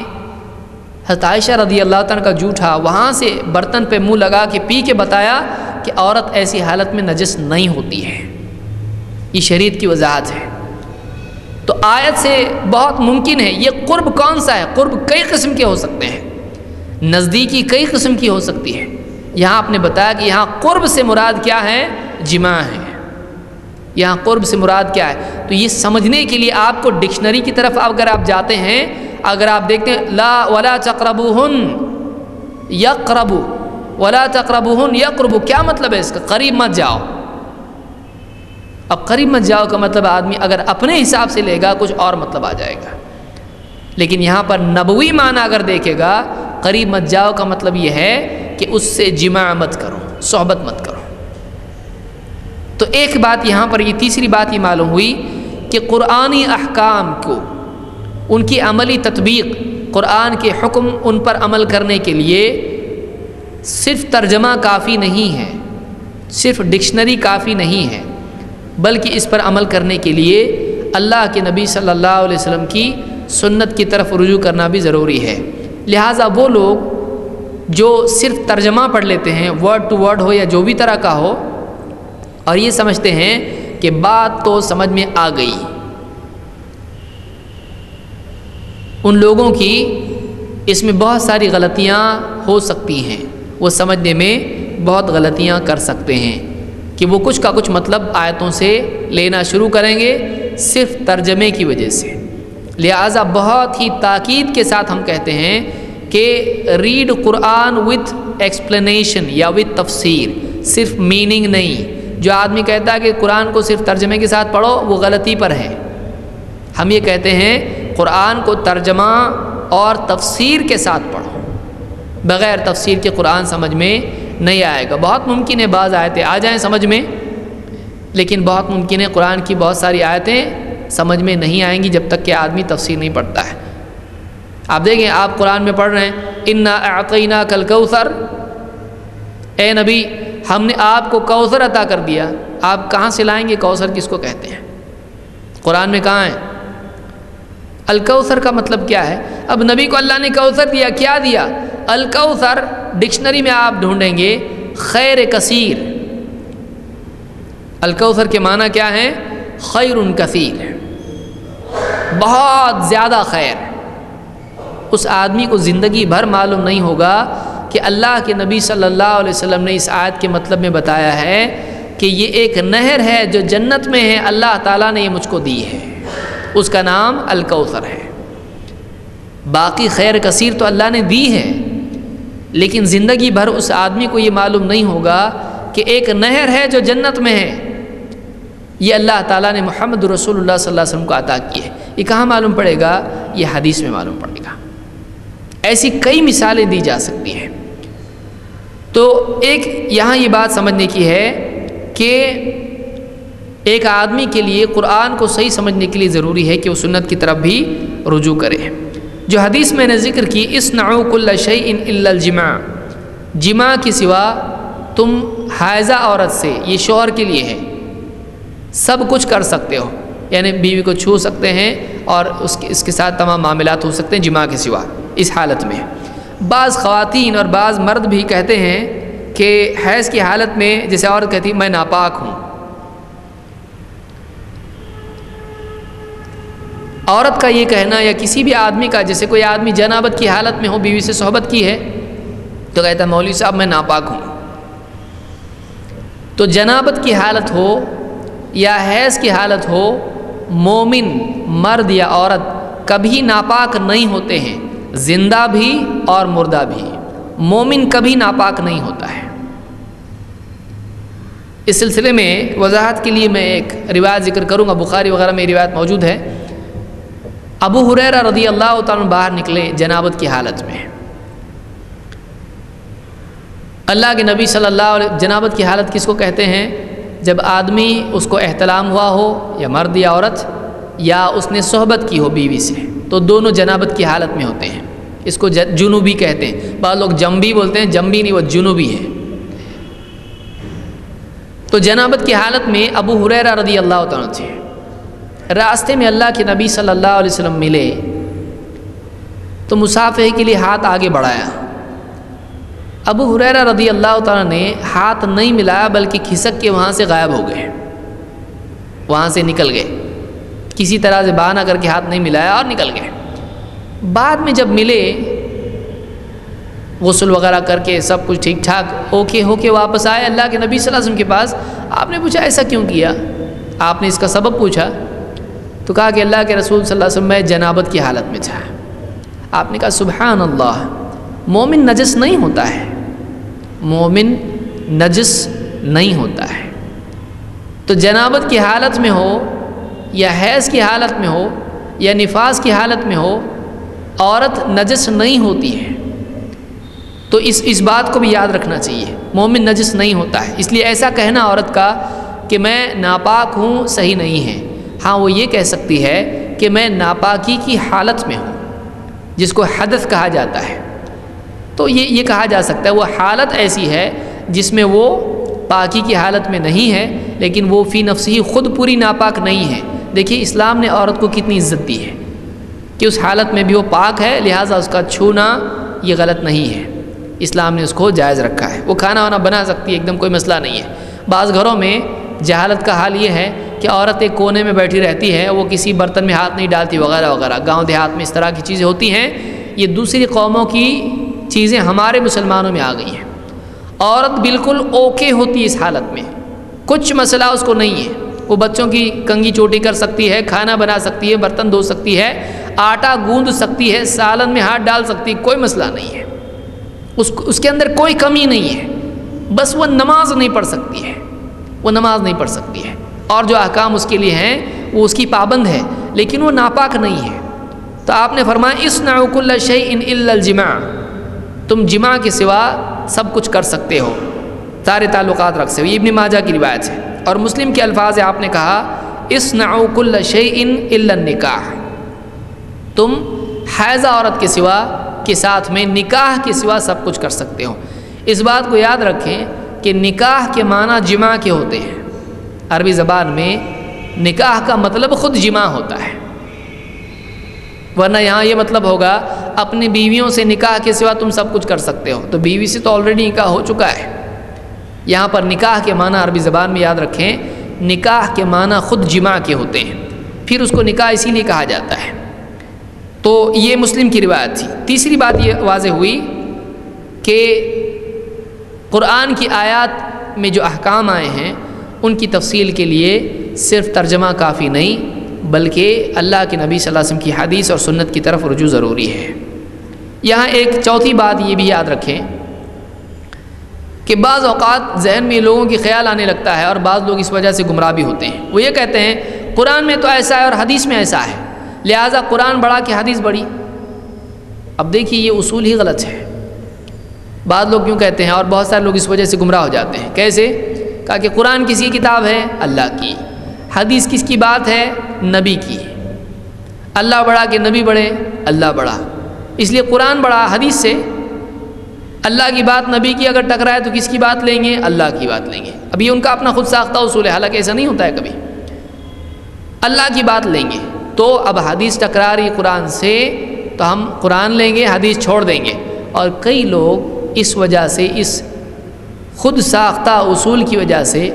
حضرت عائشہ رضی اللہ تعالیٰ کا جھوٹا وہاں سے برتن پہ منہ لگا کے پی کے بتایا کہ عورت ایسی حالت میں نجس نہیں ہوتی ہے، یہ شریعت کی وضاحت ہے۔ تو آیت سے بہت ممکن ہے، یہ قرب کون سا ہے؟ قرب کئی قسم کے ہو سکتے ہیں، نزدیکی کئی قسم کی ہو سکتی ہے۔ یہاں آپ نے بتایا کہ یہاں قرب سے مراد کیا ہے؟ جماع ہے، یہاں قرب سے مراد کیا ہے؟ تو یہ سمجھنے کے لیے آپ کو ڈکشنری کی طرف اگر آپ جاتے ہیں، اگر آپ دیکھتے ہیں لا ولا تقربوہن یقربو، ولا تقربوہن یقربو، کیا مطلب ہے اس کا؟ قریب مت جاؤ۔ اب قریب مت جاؤ کا مطلب آدمی اگر اپنے حساب سے لے گا کچھ اور مطلب آ جائے گا، لیکن یہاں پر نبوی معنی اگر دیکھے گا قریب مت جاؤ کا مطلب یہ ہے کہ اس سے جماع مت کرو، صحبت مت کرو۔ تو ایک بات یہاں پر، یہ تیسری بات یہ معلوم ہوئی کہ قرآنی احکام کو، ان کی عملی تطبیق، قرآن کے حکم ان پر عمل کرنے کے لیے صرف ترجمہ کافی نہیں ہے، صرف ڈکشنری کافی نہیں ہے، بلکہ اس پر عمل کرنے کے لیے اللہ کے نبی صلی اللہ علیہ وسلم کی سنت کی طرف رجوع کرنا بھی ضروری ہے۔ لہٰذا وہ لوگ جو صرف ترجمہ پڑھ لیتے ہیں، ورڈ ٹو ورڈ ہو یا جو بھی طرح کا ہو، اور یہ سمجھتے ہیں کہ بات تو سمجھ میں آ گئی، ان لوگوں کی اس میں بہت ساری غلطیاں ہو سکتی ہیں، وہ سمجھنے میں بہت غلطیاں کر سکتے ہیں کہ وہ کچھ کا کچھ مطلب آیتوں سے لینا شروع کریں گے صرف ترجمے کی وجہ سے۔ لہٰذا بہت ہی تاکید کے ساتھ ہم کہتے ہیں کہ ریڈ قرآن وتھ ایکسپلینیشن یا وتھ تفسیر، صرف میننگ نہیں۔ جو آدمی کہتا ہے کہ قرآن کو صرف ترجمے کے ساتھ پڑھو، وہ غلطی پر ہے۔ ہم یہ کہتے ہیں قرآن کو ترجمہ اور تفسیر کے ساتھ پڑھو، بغیر تفسیر کے قرآن سمجھ میں نہیں آئے گا۔ بہت ممکن ہے بعض آیتیں آ جائیں سمجھ میں، لیکن بہت ممکن ہے قرآن کی بہت ساری آیتیں سمجھ میں نہیں آئیں گی جب تک کہ آدمی تفسیر نہیں پڑھتا ہے۔ آپ دیکھیں، آپ قرآن میں پڑھ رہے ہیں انا اعطیناک الکوثر، اے نبی ہم نے آپ کو کوثر عطا کر دیا۔ آپ کہاں سے لائیں گے کوثر کس کو کہتے ہیں؟ قرآن میں کہاں ہے؟ الکوثر کا مطلب کیا ہے؟ اب نبی کو اللہ نے کوثر دیا، کیا دیا؟ الکوثر ڈکشنری میں آپ ڈھونڈیں گے خیر کثیر۔ الکوثر کے معنی کیا ہے؟ خیر کثیر، بہت زیادہ خیر۔ اس آدمی کو زندگی بھر معلوم نہیں ہوگا کہ اللہ کے نبی صلی اللہ علیہ وسلم نے اس آیت کے مطلب میں بتایا ہے کہ یہ ایک نہر ہے جو جنت میں ہے، اللہ تعالیٰ نے یہ مجھ کو دی ہے، اس کا نام الکوثر ہے۔ باقی خیر کثیر تو اللہ نے دی ہے، لیکن زندگی بھر اس آدمی کو یہ معلوم نہیں ہوگا کہ ایک نہر ہے جو جنت میں ہے، یہ اللہ تعالیٰ نے محمد رسول اللہ صلی اللہ علیہ وسلم کو عطا کی ہے۔ یہ کہاں معلوم پڑے گا؟ یہ حدیث میں معلوم پڑے گا۔ ایسی کئی مثالیں دی جا سکتی ہیں۔ تو ایک یہاں یہ بات سمجھنے کی ہے کہ ایک آدمی کے لیے قرآن کو صحیح سمجھنے کے لیے ضروری ہے کہ وہ سنت کی طرف بھی رجوع کرے۔ جو حدیث میں نے ذکر کی اصنعوا کل شیء الا الجماع، جماع کے سوا تم حائضہ عورت سے، یہ شوہر کے لیے ہے، سب کچھ کر سکتے ہو، یعنی بیوی کو چھو سکتے ہیں اور اس کے ساتھ تمام معاملات ہو سکتے ہیں جماع کے سوا اس حالت میں۔ بعض خواتین اور بعض مرد بھی کہتے ہیں کہ حیض کی حالت میں، جیسے عورت کہتی میں ناپاک ہوں، عورت کا یہ کہنا یا کسی بھی آدمی کا، جیسے کوئی آدمی جنابت کی حالت میں ہو، بیوی سے صحبت کی ہے تو کہتا ہے مولوی صاحب میں ناپاک ہوں۔ تو جنابت کی حالت ہو یا حیض کی حالت ہو، مومن مرد یا عورت کبھی ناپاک نہیں ہوتے ہیں، زندہ بھی اور مردہ بھی۔ مومن کبھی ناپاک نہیں ہوتا ہے۔ اس سلسلے میں وضاحت کے لیے میں ایک روایت ذکر کروں گا، بخاری وغیرہ میں روایت موجود ہے۔ ابو ہریرہ رضی اللہ تعالیٰ عنہ باہر نکلے جنابت کی حالت میں، اللہ کے نبی صلی اللہ علیہ وسلم، جنابت کی حالت کس کو کہتے ہیں؟ جب آدمی اس کو احتلام ہوا ہو، یا مرد یا عورت، یا اس نے صحبت کی ہو بیوی سے، تو دونوں جنابت کی حالت میں ہوتے ہیں۔ اس کو جنوبی کہتے ہیں، بعض لوگ جنبی بولتے ہیں، جنبی نہیں، وہ جنوبی ہے۔ تو جنابت کی حالت میں ابو ہریرہ رضی اللہ تعالیٰ تھے، راستے میں اللہ کے نبی صلی اللہ علیہ وسلم ملے تو مصافحے کے لیے ہاتھ آگے بڑھایا۔ ابو ہریرہ رضی اللہ تعالیٰ نے ہاتھ نہیں ملایا بلکہ کھسک کے وہاں سے غائب ہو گئے، وہاں سے نکل گئے، کسی طرح سے بہانہ کر کے ہاتھ نہیں ملایا اور نکل گئے۔ بعد میں جب ملے، غسل وغیرہ کر کے سب کچھ ٹھیک ٹھاک ہو کے واپس آئے اللہ کے نبی صلی اللہ علیہ وسلم کے پاس۔ آپ نے پوچھا ایسا کیوں کیا؟ آپ نے اس کا سبب پوچھا تو کہا کہ اللہ کے رسول صلی اللہ علیہ وسلم میں جنابت کی حالت میں تھا۔ آپ نے کہا سبحان اللہ، مومن نجس نہیں ہوتا ہے، مومن نجس نہیں ہوتا ہے۔ تو جنابت کی حالت میں ہو یا حیض کی حالت میں ہو یا نفاس کی حالت میں ہو، عورت نجس نہیں ہوتی ہے۔ تو اس بات کو بھی یاد رکھنا چاہیے، مومن نجس نہیں ہوتا ہے۔ اس لیے ایسا کہنا عورت کا کہ میں ناپاک ہوں صحیح نہیں ہے۔ ہاں وہ یہ کہہ سکتی ہے کہ میں ناپاکی کی حالت میں ہوں، جس کو حدث کہا جاتا ہے، تو یہ کہا جا سکتا ہے وہ حالت ایسی ہے جس میں وہ پاکی کی حالت میں نہیں ہے، لیکن وہ فی نفسی خود پوری ناپاک نہیں ہے۔ دیکھیے اسلام نے عورت کو کتنی عزت دی ہے، کہ اس حالت میں بھی وہ پاک ہے، لہٰذا اس کا چھونا یہ غلط نہیں ہے، اسلام نے اس کو جائز رکھا ہے۔ وہ کھانا وانا بنا سکتی ہے، ایک دم کوئی مسئلہ نہیں ہے۔ بعض گھروں میں جہالت کا حال یہ ہے کہ عورت ایک کونے میں بیٹھی رہتی ہے، وہ کسی برتن میں ہاتھ نہیں ڈالتی وغیرہ وغیرہ، گاؤں دیہات میں اس طرح کی چیزیں ہوتی ہیں۔ یہ دوسری قوموں کی چیزیں ہمارے مسلمانوں میں آ گئی ہیں۔ عورت بالکل اوکے ہوتی ہے اس حالت میں، کچھ مسئلہ اس کو نہیں ہے، وہ بچوں کی کنگھی چوٹی کر سکتی ہے، کھانا بنا سکتی ہے، برتن دھو سکتی ہے، آٹا گوندھ سکتی ہے، سالن میں ہاتھ ڈال سکتی ہے، کوئی مسئلہ نہیں ہے، اس کے اندر کوئی کمی نہیں ہے، بس وہ نماز نہیں پڑھ سکتی ہے، وہ نماز نہیں پڑھ سکتی ہے، اور جو احکام اس کے لیے ہیں وہ اس کی پابند ہے، لیکن وہ ناپاک نہیں ہے۔ تو آپ نے فرمایا اصنعوا کل شیء الا الجماع، تم جماع کے سوا سب کچھ کر سکتے ہو، سارے تعلقات رکھ سکتے ہو۔ یہ ابن ماجہ کی روایت ہے، اور مسلم کے الفاظ ہیں، آپ نے کہا اصنعوا کل شیء الا النکاح، تم حائضہ عورت کے سوا کے ساتھ میں نکاح کے سوا سب کچھ کر سکتے ہو۔ اس بات کو یاد رکھیں کہ نکاح کے معنی جماع کے ہوتے ہیں، عربی زبان میں نکاح کا مطلب خود جماع ہوتا ہے، ورنہ یہاں یہ مطلب ہوگا اپنی بیویوں سے نکاح کے سوا تم سب کچھ کر سکتے ہو، تو بیوی سے تو آلریڈی نکاح ہو چکا ہے۔ یہاں پر نکاح کے معنی عربی زبان میں یاد رکھیں، نکاح کے معنی خود جماع کے ہوتے ہیں، پھر اس کو نکاح اسی لیے کہا جاتا ہے۔ تو یہ مسلم کی روایت تھی۔ تیسری بات یہ واضح ہوئی کہ قرآن کی آیات میں جو احکام آئے ہیں ان کی تفصیل کے لیے صرف ترجمہ کافی نہیں، بلکہ اللہ کے نبی صلی اللہ علیہ وسلم کی حدیث اور سنت کی طرف رجوع ضروری ہے۔ یہاں ایک چوتھی بات یہ بھی یاد رکھیں کہ بعض اوقات ذہن میں لوگوں کی خیال آنے لگتا ہے، اور بعض لوگ اس وجہ سے گمراہ بھی ہوتے ہیں، وہ یہ کہتے ہیں قرآن میں تو ایسا ہے اور حدیث میں ایسا ہے، لہٰذا قرآن بڑا کہ حدیث بڑی۔ اب دیکھیے یہ اصول ہی غلط ہے۔ بعض لوگ کیوں کہتے ہیں، اور بہت سارے لوگ اس وجہ سے گمراہ ہو جاتے ہیں۔ کیسے؟ کہا کہ قرآن کس کی کتاب ہے؟ اللہ کی۔ حدیث کس کی بات ہے؟ نبی کی۔ اللہ بڑا کہ نبی بڑے؟ اللہ بڑا، اس لیے قرآن بڑا حدیث سے۔ اللہ کی بات نبی کی اگر ٹکرائے تو کس کی بات لیں گے؟ اللہ کی بات لیں گے۔ اب یہ ان کا اپنا خود ساختہ اصول ہے، حالانکہ ایسا نہیں ہوتا ہے کبھی۔ اللہ کی بات لیں گے، تو اب حدیث ٹکرا رہی قرآن سے تو ہم قرآن لیں گے، حدیث چھوڑ دیں گے۔ اور کئی لوگ اس وجہ سے، اس خود ساختہ اصول کی وجہ سے،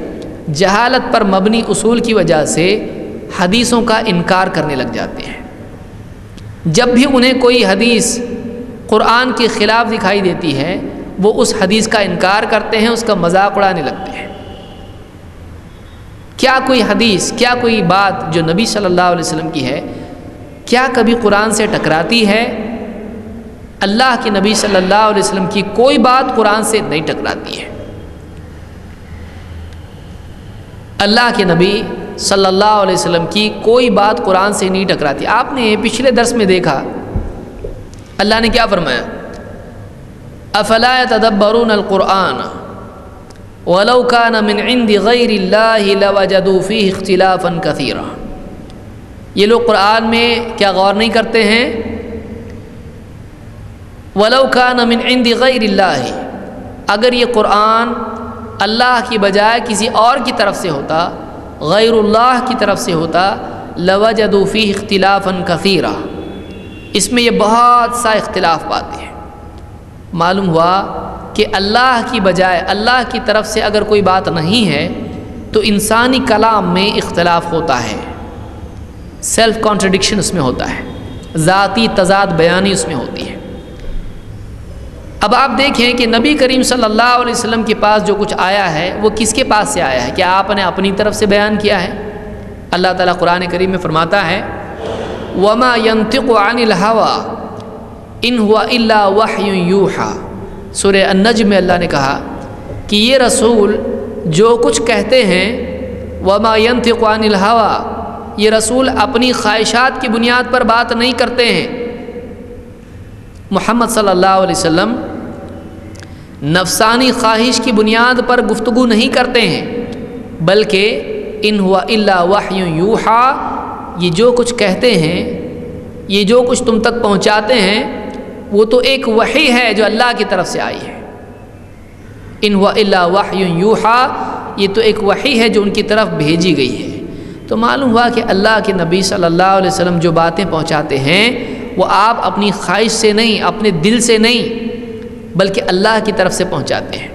جہالت پر مبنی اصول کی وجہ سے حدیثوں کا انکار کرنے لگ جاتے ہیں۔ جب بھی انہیں کوئی حدیث قرآن کے خلاف دکھائی دیتی ہے وہ اس حدیث کا انکار کرتے ہیں، اس کا مذاق اڑانے لگتے ہیں۔ کیا کوئی حدیث، کیا کوئی بات جو نبی صلی اللہ علیہ وسلم کی ہے، کیا کبھی قرآن سے ٹکراتی ہے؟ اللہ کے نبی صلی اللہ علیہ وسلم کی کوئی بات قرآن سے نہیں ٹکراتی ہے۔ اللہ کے نبی صلی اللہ علیہ وسلم کی کوئی بات قرآن سے نہیں ٹکراتی۔ آپ نے پچھلے درس میں دیکھا اللہ نے کیا فرمایا، افلا يتدبرون القرآن ولو كان من عند غیر اللہ لوجدوا فیہ اختلافا کثیرا۔ یہ لوگ قرآن میں کیا غور نہیں کرتے ہیں؟ ولو كان من عند غیر اللہ، اگر یہ قرآن اللہ کی بجائے کسی اور کی طرف سے ہوتا، غیر اللہ کی طرف سے ہوتا، لوجدوا فیہ اختلافا کثیرا، اس میں یہ بہت سا اختلاف پاتے ہیں۔ معلوم ہوا کہ اللہ کی بجائے اللہ کی طرف سے اگر کوئی بات نہیں ہے تو انسانی کلام میں اختلاف ہوتا ہے، سیلف کانٹرڈکشن اس میں ہوتا ہے، ذاتی تضاد بیانی اس میں ہوتی ہے۔ اب آپ دیکھیں کہ نبی کریم صلی اللہ علیہ وسلم کے پاس جو کچھ آیا ہے وہ کس کے پاس سے آیا ہے؟ کیا آپ نے اپنی طرف سے بیان کیا ہے؟ اللہ تعالیٰ قرآن کریم میں فرماتا ہے وَمَا يَنطِقُ عَنِ الْهَوَىٰ إِنْ هُوَ إِلَّا وَحْيٌ يُوحَىٰ۔ سورہ النجم میں اللہ نے کہا کہ یہ رسول جو کچھ کہتے ہیں، وَمَا يَنطِقُ عَنِ الْهَوَىٰ، یہ رسول اپنی خواہشات کی بنیاد پر بات نہیں کرتے ہیں۔ محمد صلی اللہ علیہ وسلم نفسانی خواہش کی بنیاد پر گفتگو نہیں کرتے ہیں، بلکہ ان ہوا الا وحی یوحیٰ، یہ جو کچھ کہتے ہیں، یہ جو کچھ تم تک پہنچاتے ہیں وہ تو ایک وحی ہے جو اللہ کی طرف سے آئی ہے۔ ان ہوا الا وحی یوحیٰ، یہ تو ایک وحی ہے جو ان کی طرف بھیجی گئی ہے۔ تو معلوم ہوا کہ اللہ کے نبی صلی اللہ علیہ وسلم جو باتیں پہنچاتے ہیں وہ آپ اپنی خواہش سے نہیں، اپنے دل سے نہیں، بلکہ اللہ کی طرف سے پہنچاتے ہیں۔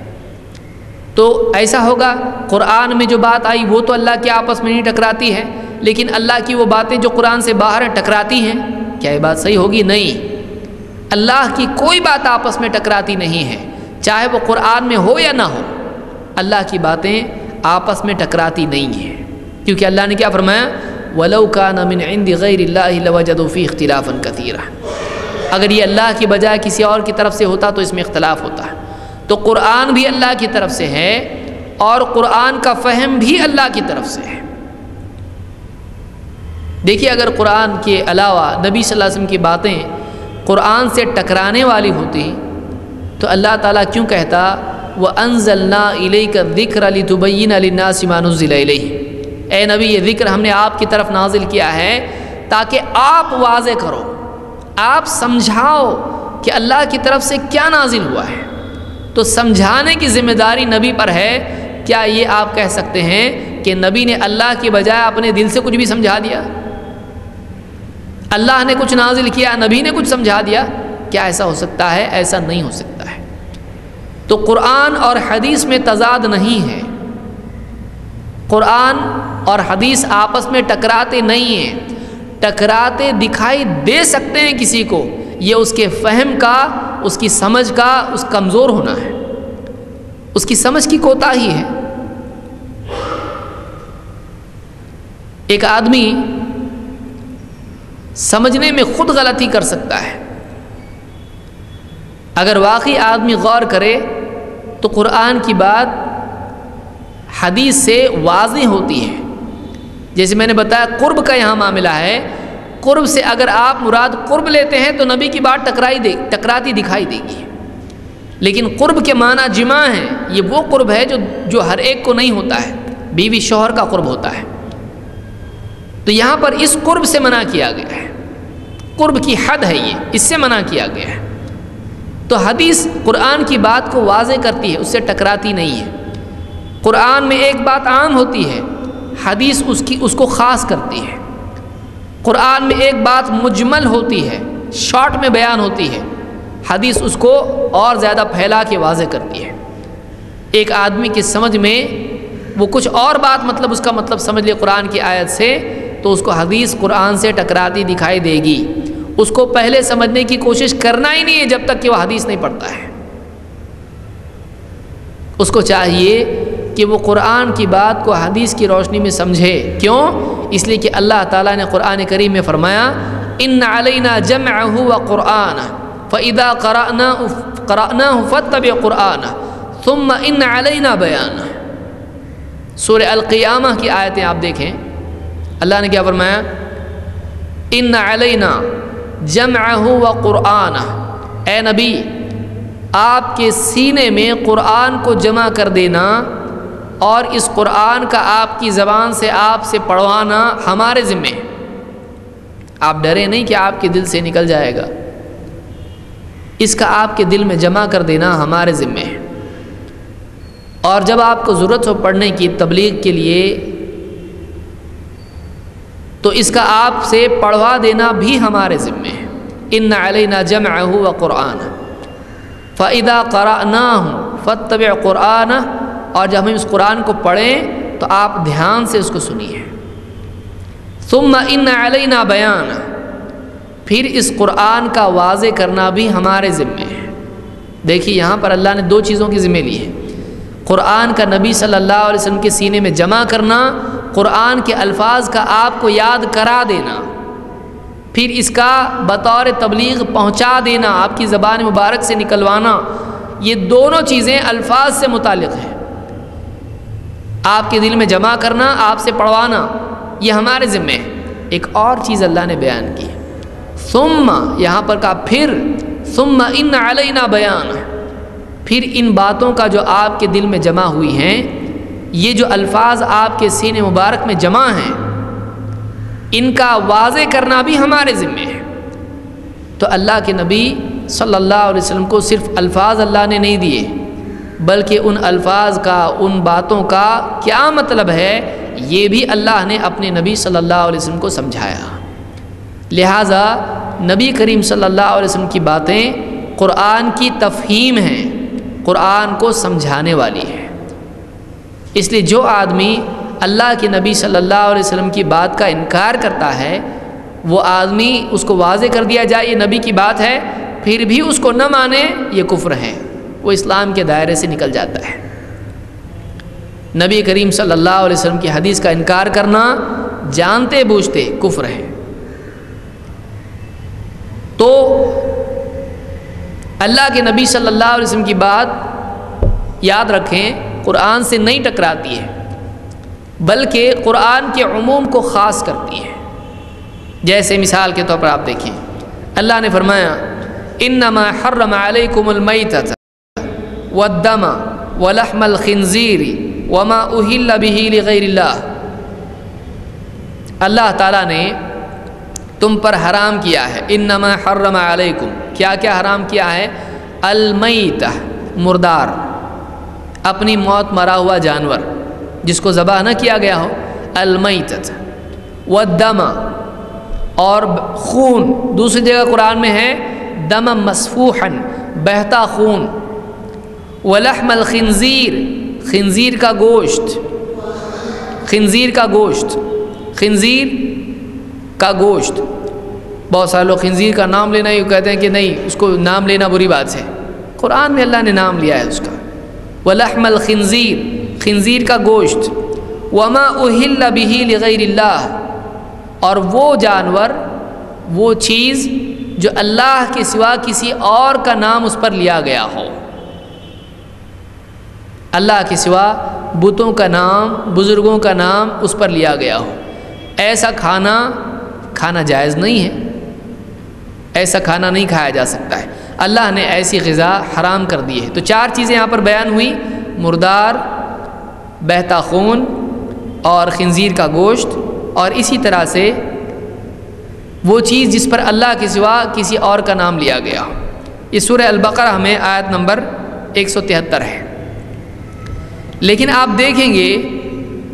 تو ایسا ہوگا قرآن میں جو بات آئی وہ تو اللہ کے آپس میں نہیں ٹکراتی ہے، لیکن اللہ کی وہ باتیں جو قرآن سے باہر ہیں ٹکراتی ہیں، کیا یہ بات صحیح ہوگی؟ نہیں، اللہ کی کوئی بات آپس میں ٹکراتی نہیں ہے، چاہے وہ قرآن میں ہو یا نہ ہو، اللہ کی باتیں آپس میں ٹکراتی نہیں ہیں، کیونکہ اللہ نے کیا فرمایا؟ وَلَوْ كَانَ مِنْ عِنْدِ غَيْرِ اللَّهِ لَوَجَدُوا فِيهِ اخْتِلَافًا كَثِيرًا، اگر یہ اللہ کی بجائے کسی اور کی طرف سے ہوتا تو اس میں اختلاف ہوتا ہے۔ تو قرآن بھی اللہ کی طرف سے ہے اور قرآن کا فہم بھی اللہ کی طرف سے ہے۔ دیکھیے اگر قرآن کے علاوہ نبی صلی اللہ علیہ وسلم کی باتیں قرآن سے ٹکرانے والی ہوتی تو اللہ تعالیٰ کیوں کہتا وَأَنزَلْنَا إِلَيْكَ الذِّكْرَ لِتُبَيِّنَ لِلنَّاسِ مَا نُزِّلَ إِلَيْهِمْ، اے نبی یہ ذکر ہم نے آپ کی طرف نازل کیا ہے تاکہ آپ واضح کرو، آپ سمجھاؤ کہ اللہ کی طرف سے کیا نازل ہوا ہے۔ تو سمجھانے کی ذمہ داری نبی پر ہے۔ کیا یہ آپ کہہ سکتے ہیں کہ نبی نے اللہ کی بجائے اپنے دل سے کچھ بھی سمجھا دیا؟ اللہ نے کچھ نازل کیا، نبی نے کچھ سمجھا دیا؟ کیا ایسا ہو سکتا ہے؟ ایسا نہیں ہو سکتا ہے۔ تو قرآن اور حدیث میں تضاد نہیں ہے، قرآن اور حدیث آپس میں ٹکراتے نہیں ہیں، ٹکراتے دکھائی دے سکتے ہیں کسی کو، یہ اس کے فہم کا، اس کی سمجھ کا، اس کمزور ہونا ہے، اس کی سمجھ کی کوتاہی ہے۔ ایک آدمی سمجھنے میں خود غلطی کر سکتا ہے، اگر واقعی آدمی غور کرے تو قرآن کی بات حدیث سے واضح ہوتی ہے۔ جیسے میں نے بتایا قرب کا یہاں معاملہ ہے، قرب سے اگر آپ مراد قرب لیتے ہیں تو نبی کی بات ٹکراتی دکھائی دے گی، لیکن قرب کے معنی جمع ہے، یہ وہ قرب ہے جو ہر ایک کو نہیں ہوتا ہے، بیوی شوہر کا قرب ہوتا ہے۔ تو یہاں پر اس قرب سے منع کیا گیا ہے، قرب کی حد ہے یہ، اس سے منع کیا گیا ہے۔ تو حدیث قرآن کی بات کو واضح کرتی ہے، اس سے ٹکراتی نہیں ہے۔ قرآن میں ایک بات عام ہوتی ہے، حدیث اس کو خاص کرتی ہے۔ قرآن میں ایک بات مجمل ہوتی ہے، شارٹ میں بیان ہوتی ہے، حدیث اس کو اور زیادہ پھیلا کے واضح کرتی ہے۔ ایک آدمی کی سمجھ میں وہ کچھ اور بات مطلب اس کا مطلب سمجھ لے قرآن کی آیت سے، تو اس کو حدیث قرآن سے ٹکراتی دکھائی دے گی۔ اس کو پہلے سمجھنے کی کوشش کرنا ہی نہیں ہے جب تک کہ وہ حدیث نہیں پڑھتا ہے۔ اس کو چاہیے کہ وہ قرآن کی بات کو حدیث کی روشنی میں سمجھے۔ کیوں؟ اس لیے کہ اللہ تعالیٰ نے قرآن کریم میں فرمایا ان علینا جمعہ وقرآنہ فاذا قرأناہ فاتبع قرآنہ ثم ان علینا بیانہ۔ سورہ القیامہ کی آیتیں آپ دیکھیں، اللہ نے کیا فرمایا؟ ان علینا جمعہ وقرآنہ، اے نبی آپ کے سینے میں قرآن کو جمع کر دینا اور اس قرآن کا آپ کی زبان سے آپ سے پڑھوانا ہمارے ذمے ہے۔ آپ ڈرے نہیں کہ آپ کے دل سے نکل جائے گا، اس کا آپ کے دل میں جمع کر دینا ہمارے ذمے ہے، اور جب آپ کو ضرورت ہو پڑھنے کی تبلیغ کے لیے تو اس کا آپ سے پڑھوا دینا بھی ہمارے ذمے ہے۔ ان علینا جمعہ وقرآنہ فاذا قرأناہ فاتبع قرآنہ، اور جب ہم اس قرآن کو پڑھیں تو آپ دھیان سے اس کو سنیے۔ ثم ان علینا بیانہ، پھر اس قرآن کا واضح کرنا بھی ہمارے ذمے ہے۔ دیکھیے یہاں پر اللہ نے دو چیزوں کی ذمہ لی ہے، قرآن کا نبی صلی اللہ علیہ وسلم کے سینے میں جمع کرنا، قرآن کے الفاظ کا آپ کو یاد کرا دینا، پھر اس کا بطور تبلیغ پہنچا دینا، آپ کی زبان مبارک سے نکلوانا۔ یہ دونوں چیزیں الفاظ سے متعلق ہیں، آپ کے دل میں جمع کرنا، آپ سے پڑھوانا، یہ ہمارے ذمے ہے۔ ایک اور چیز اللہ نے بیان کی، ثم، یہاں پر کہا پھر، ثم ان علینا بیان، پھر ان باتوں کا جو آپ کے دل میں جمع ہوئی ہیں، یہ جو الفاظ آپ کے سینے مبارک میں جمع ہیں، ان کا واضح کرنا بھی ہمارے ذمے ہے۔ تو اللہ کے نبی صلی اللہ علیہ وسلم کو صرف الفاظ اللہ نے نہیں دیے، بلکہ ان الفاظ کا، ان باتوں کا کیا مطلب ہے، یہ بھی اللہ نے اپنے نبی صلی اللہ علیہ وسلم کو سمجھایا۔ لہٰذا نبی کریم صلی اللہ علیہ وسلم کی باتیں قرآن کی تفہیم ہیں، قرآن کو سمجھانے والی ہے۔ اس لیے جو آدمی اللہ کے نبی صلی اللہ علیہ وسلم کی بات کا انکار کرتا ہے، وہ آدمی اس کو واضح کر دیا جائے یہ نبی کی بات ہے، پھر بھی اس کو نہ مانے، یہ کفر ہے، وہ اسلام کے دائرے سے نکل جاتا ہے۔ نبی کریم صلی اللہ علیہ وسلم کی حدیث کا انکار کرنا جانتے بوجھتے کفر ہے۔ تو اللہ کے نبی صلی اللہ علیہ وسلم کی بات یاد رکھیں، قرآن سے نہیں ٹکراتی ہے، بلکہ قرآن کے عموم کو خاص کرتی ہے۔ جیسے مثال کے طور پر آپ دیکھیں، اللہ نے فرمایا انما حرم علیکم المیتۃ والدم ولحم الخنزیر وما اہل بہ لغیر اللہ۔ اللہ تعالیٰ نے تم پر حرام کیا ہے، انما حرم علیکم، کیا کیا حرام کیا ہے؟ المیتہ، مردار، اپنی موت مرا ہوا جانور جس کو ذبح نہ کیا گیا ہو، المیتۃ، والدم، اور خون، دوسری جگہ قرآن میں ہے دم مسفوحا، بہتا خون، ولحم الخنزیر، خنزیر کا گوشت، خنزیر کا گوشت، خنزیر کا گوشت۔ بہت سارے لوگ خنزیر کا نام لینا ہی کہتے ہیں کہ نہیں، اس کو نام لینا بری بات ہے، قرآن میں اللہ نے نام لیا ہے اس کا، ولحم الخنزیر، خنزیر کا گوشت، وما اہل بہ لغیر اللہ، اور وہ جانور، وہ چیز جو اللہ کے سوا کسی اور کا نام اس پر لیا گیا ہو، اللہ کے سوا بتوں کا نام، بزرگوں کا نام اس پر لیا گیا ہو، ایسا کھانا جائز نہیں ہے، ایسا کھانا نہیں کھایا جا سکتا ہے، اللہ نے ایسی غذا حرام کر دی ہے۔ تو چار چیزیں یہاں پر بیان ہوئی، مردار، بہتا خون اور خنزیر کا گوشت، اور اسی طرح سے وہ چیز جس پر اللہ کے سوا کسی اور کا نام لیا گیا ہو۔ یہ سورہ البقرہ میں آیت نمبر 173 ہے۔ لیکن آپ دیکھیں گے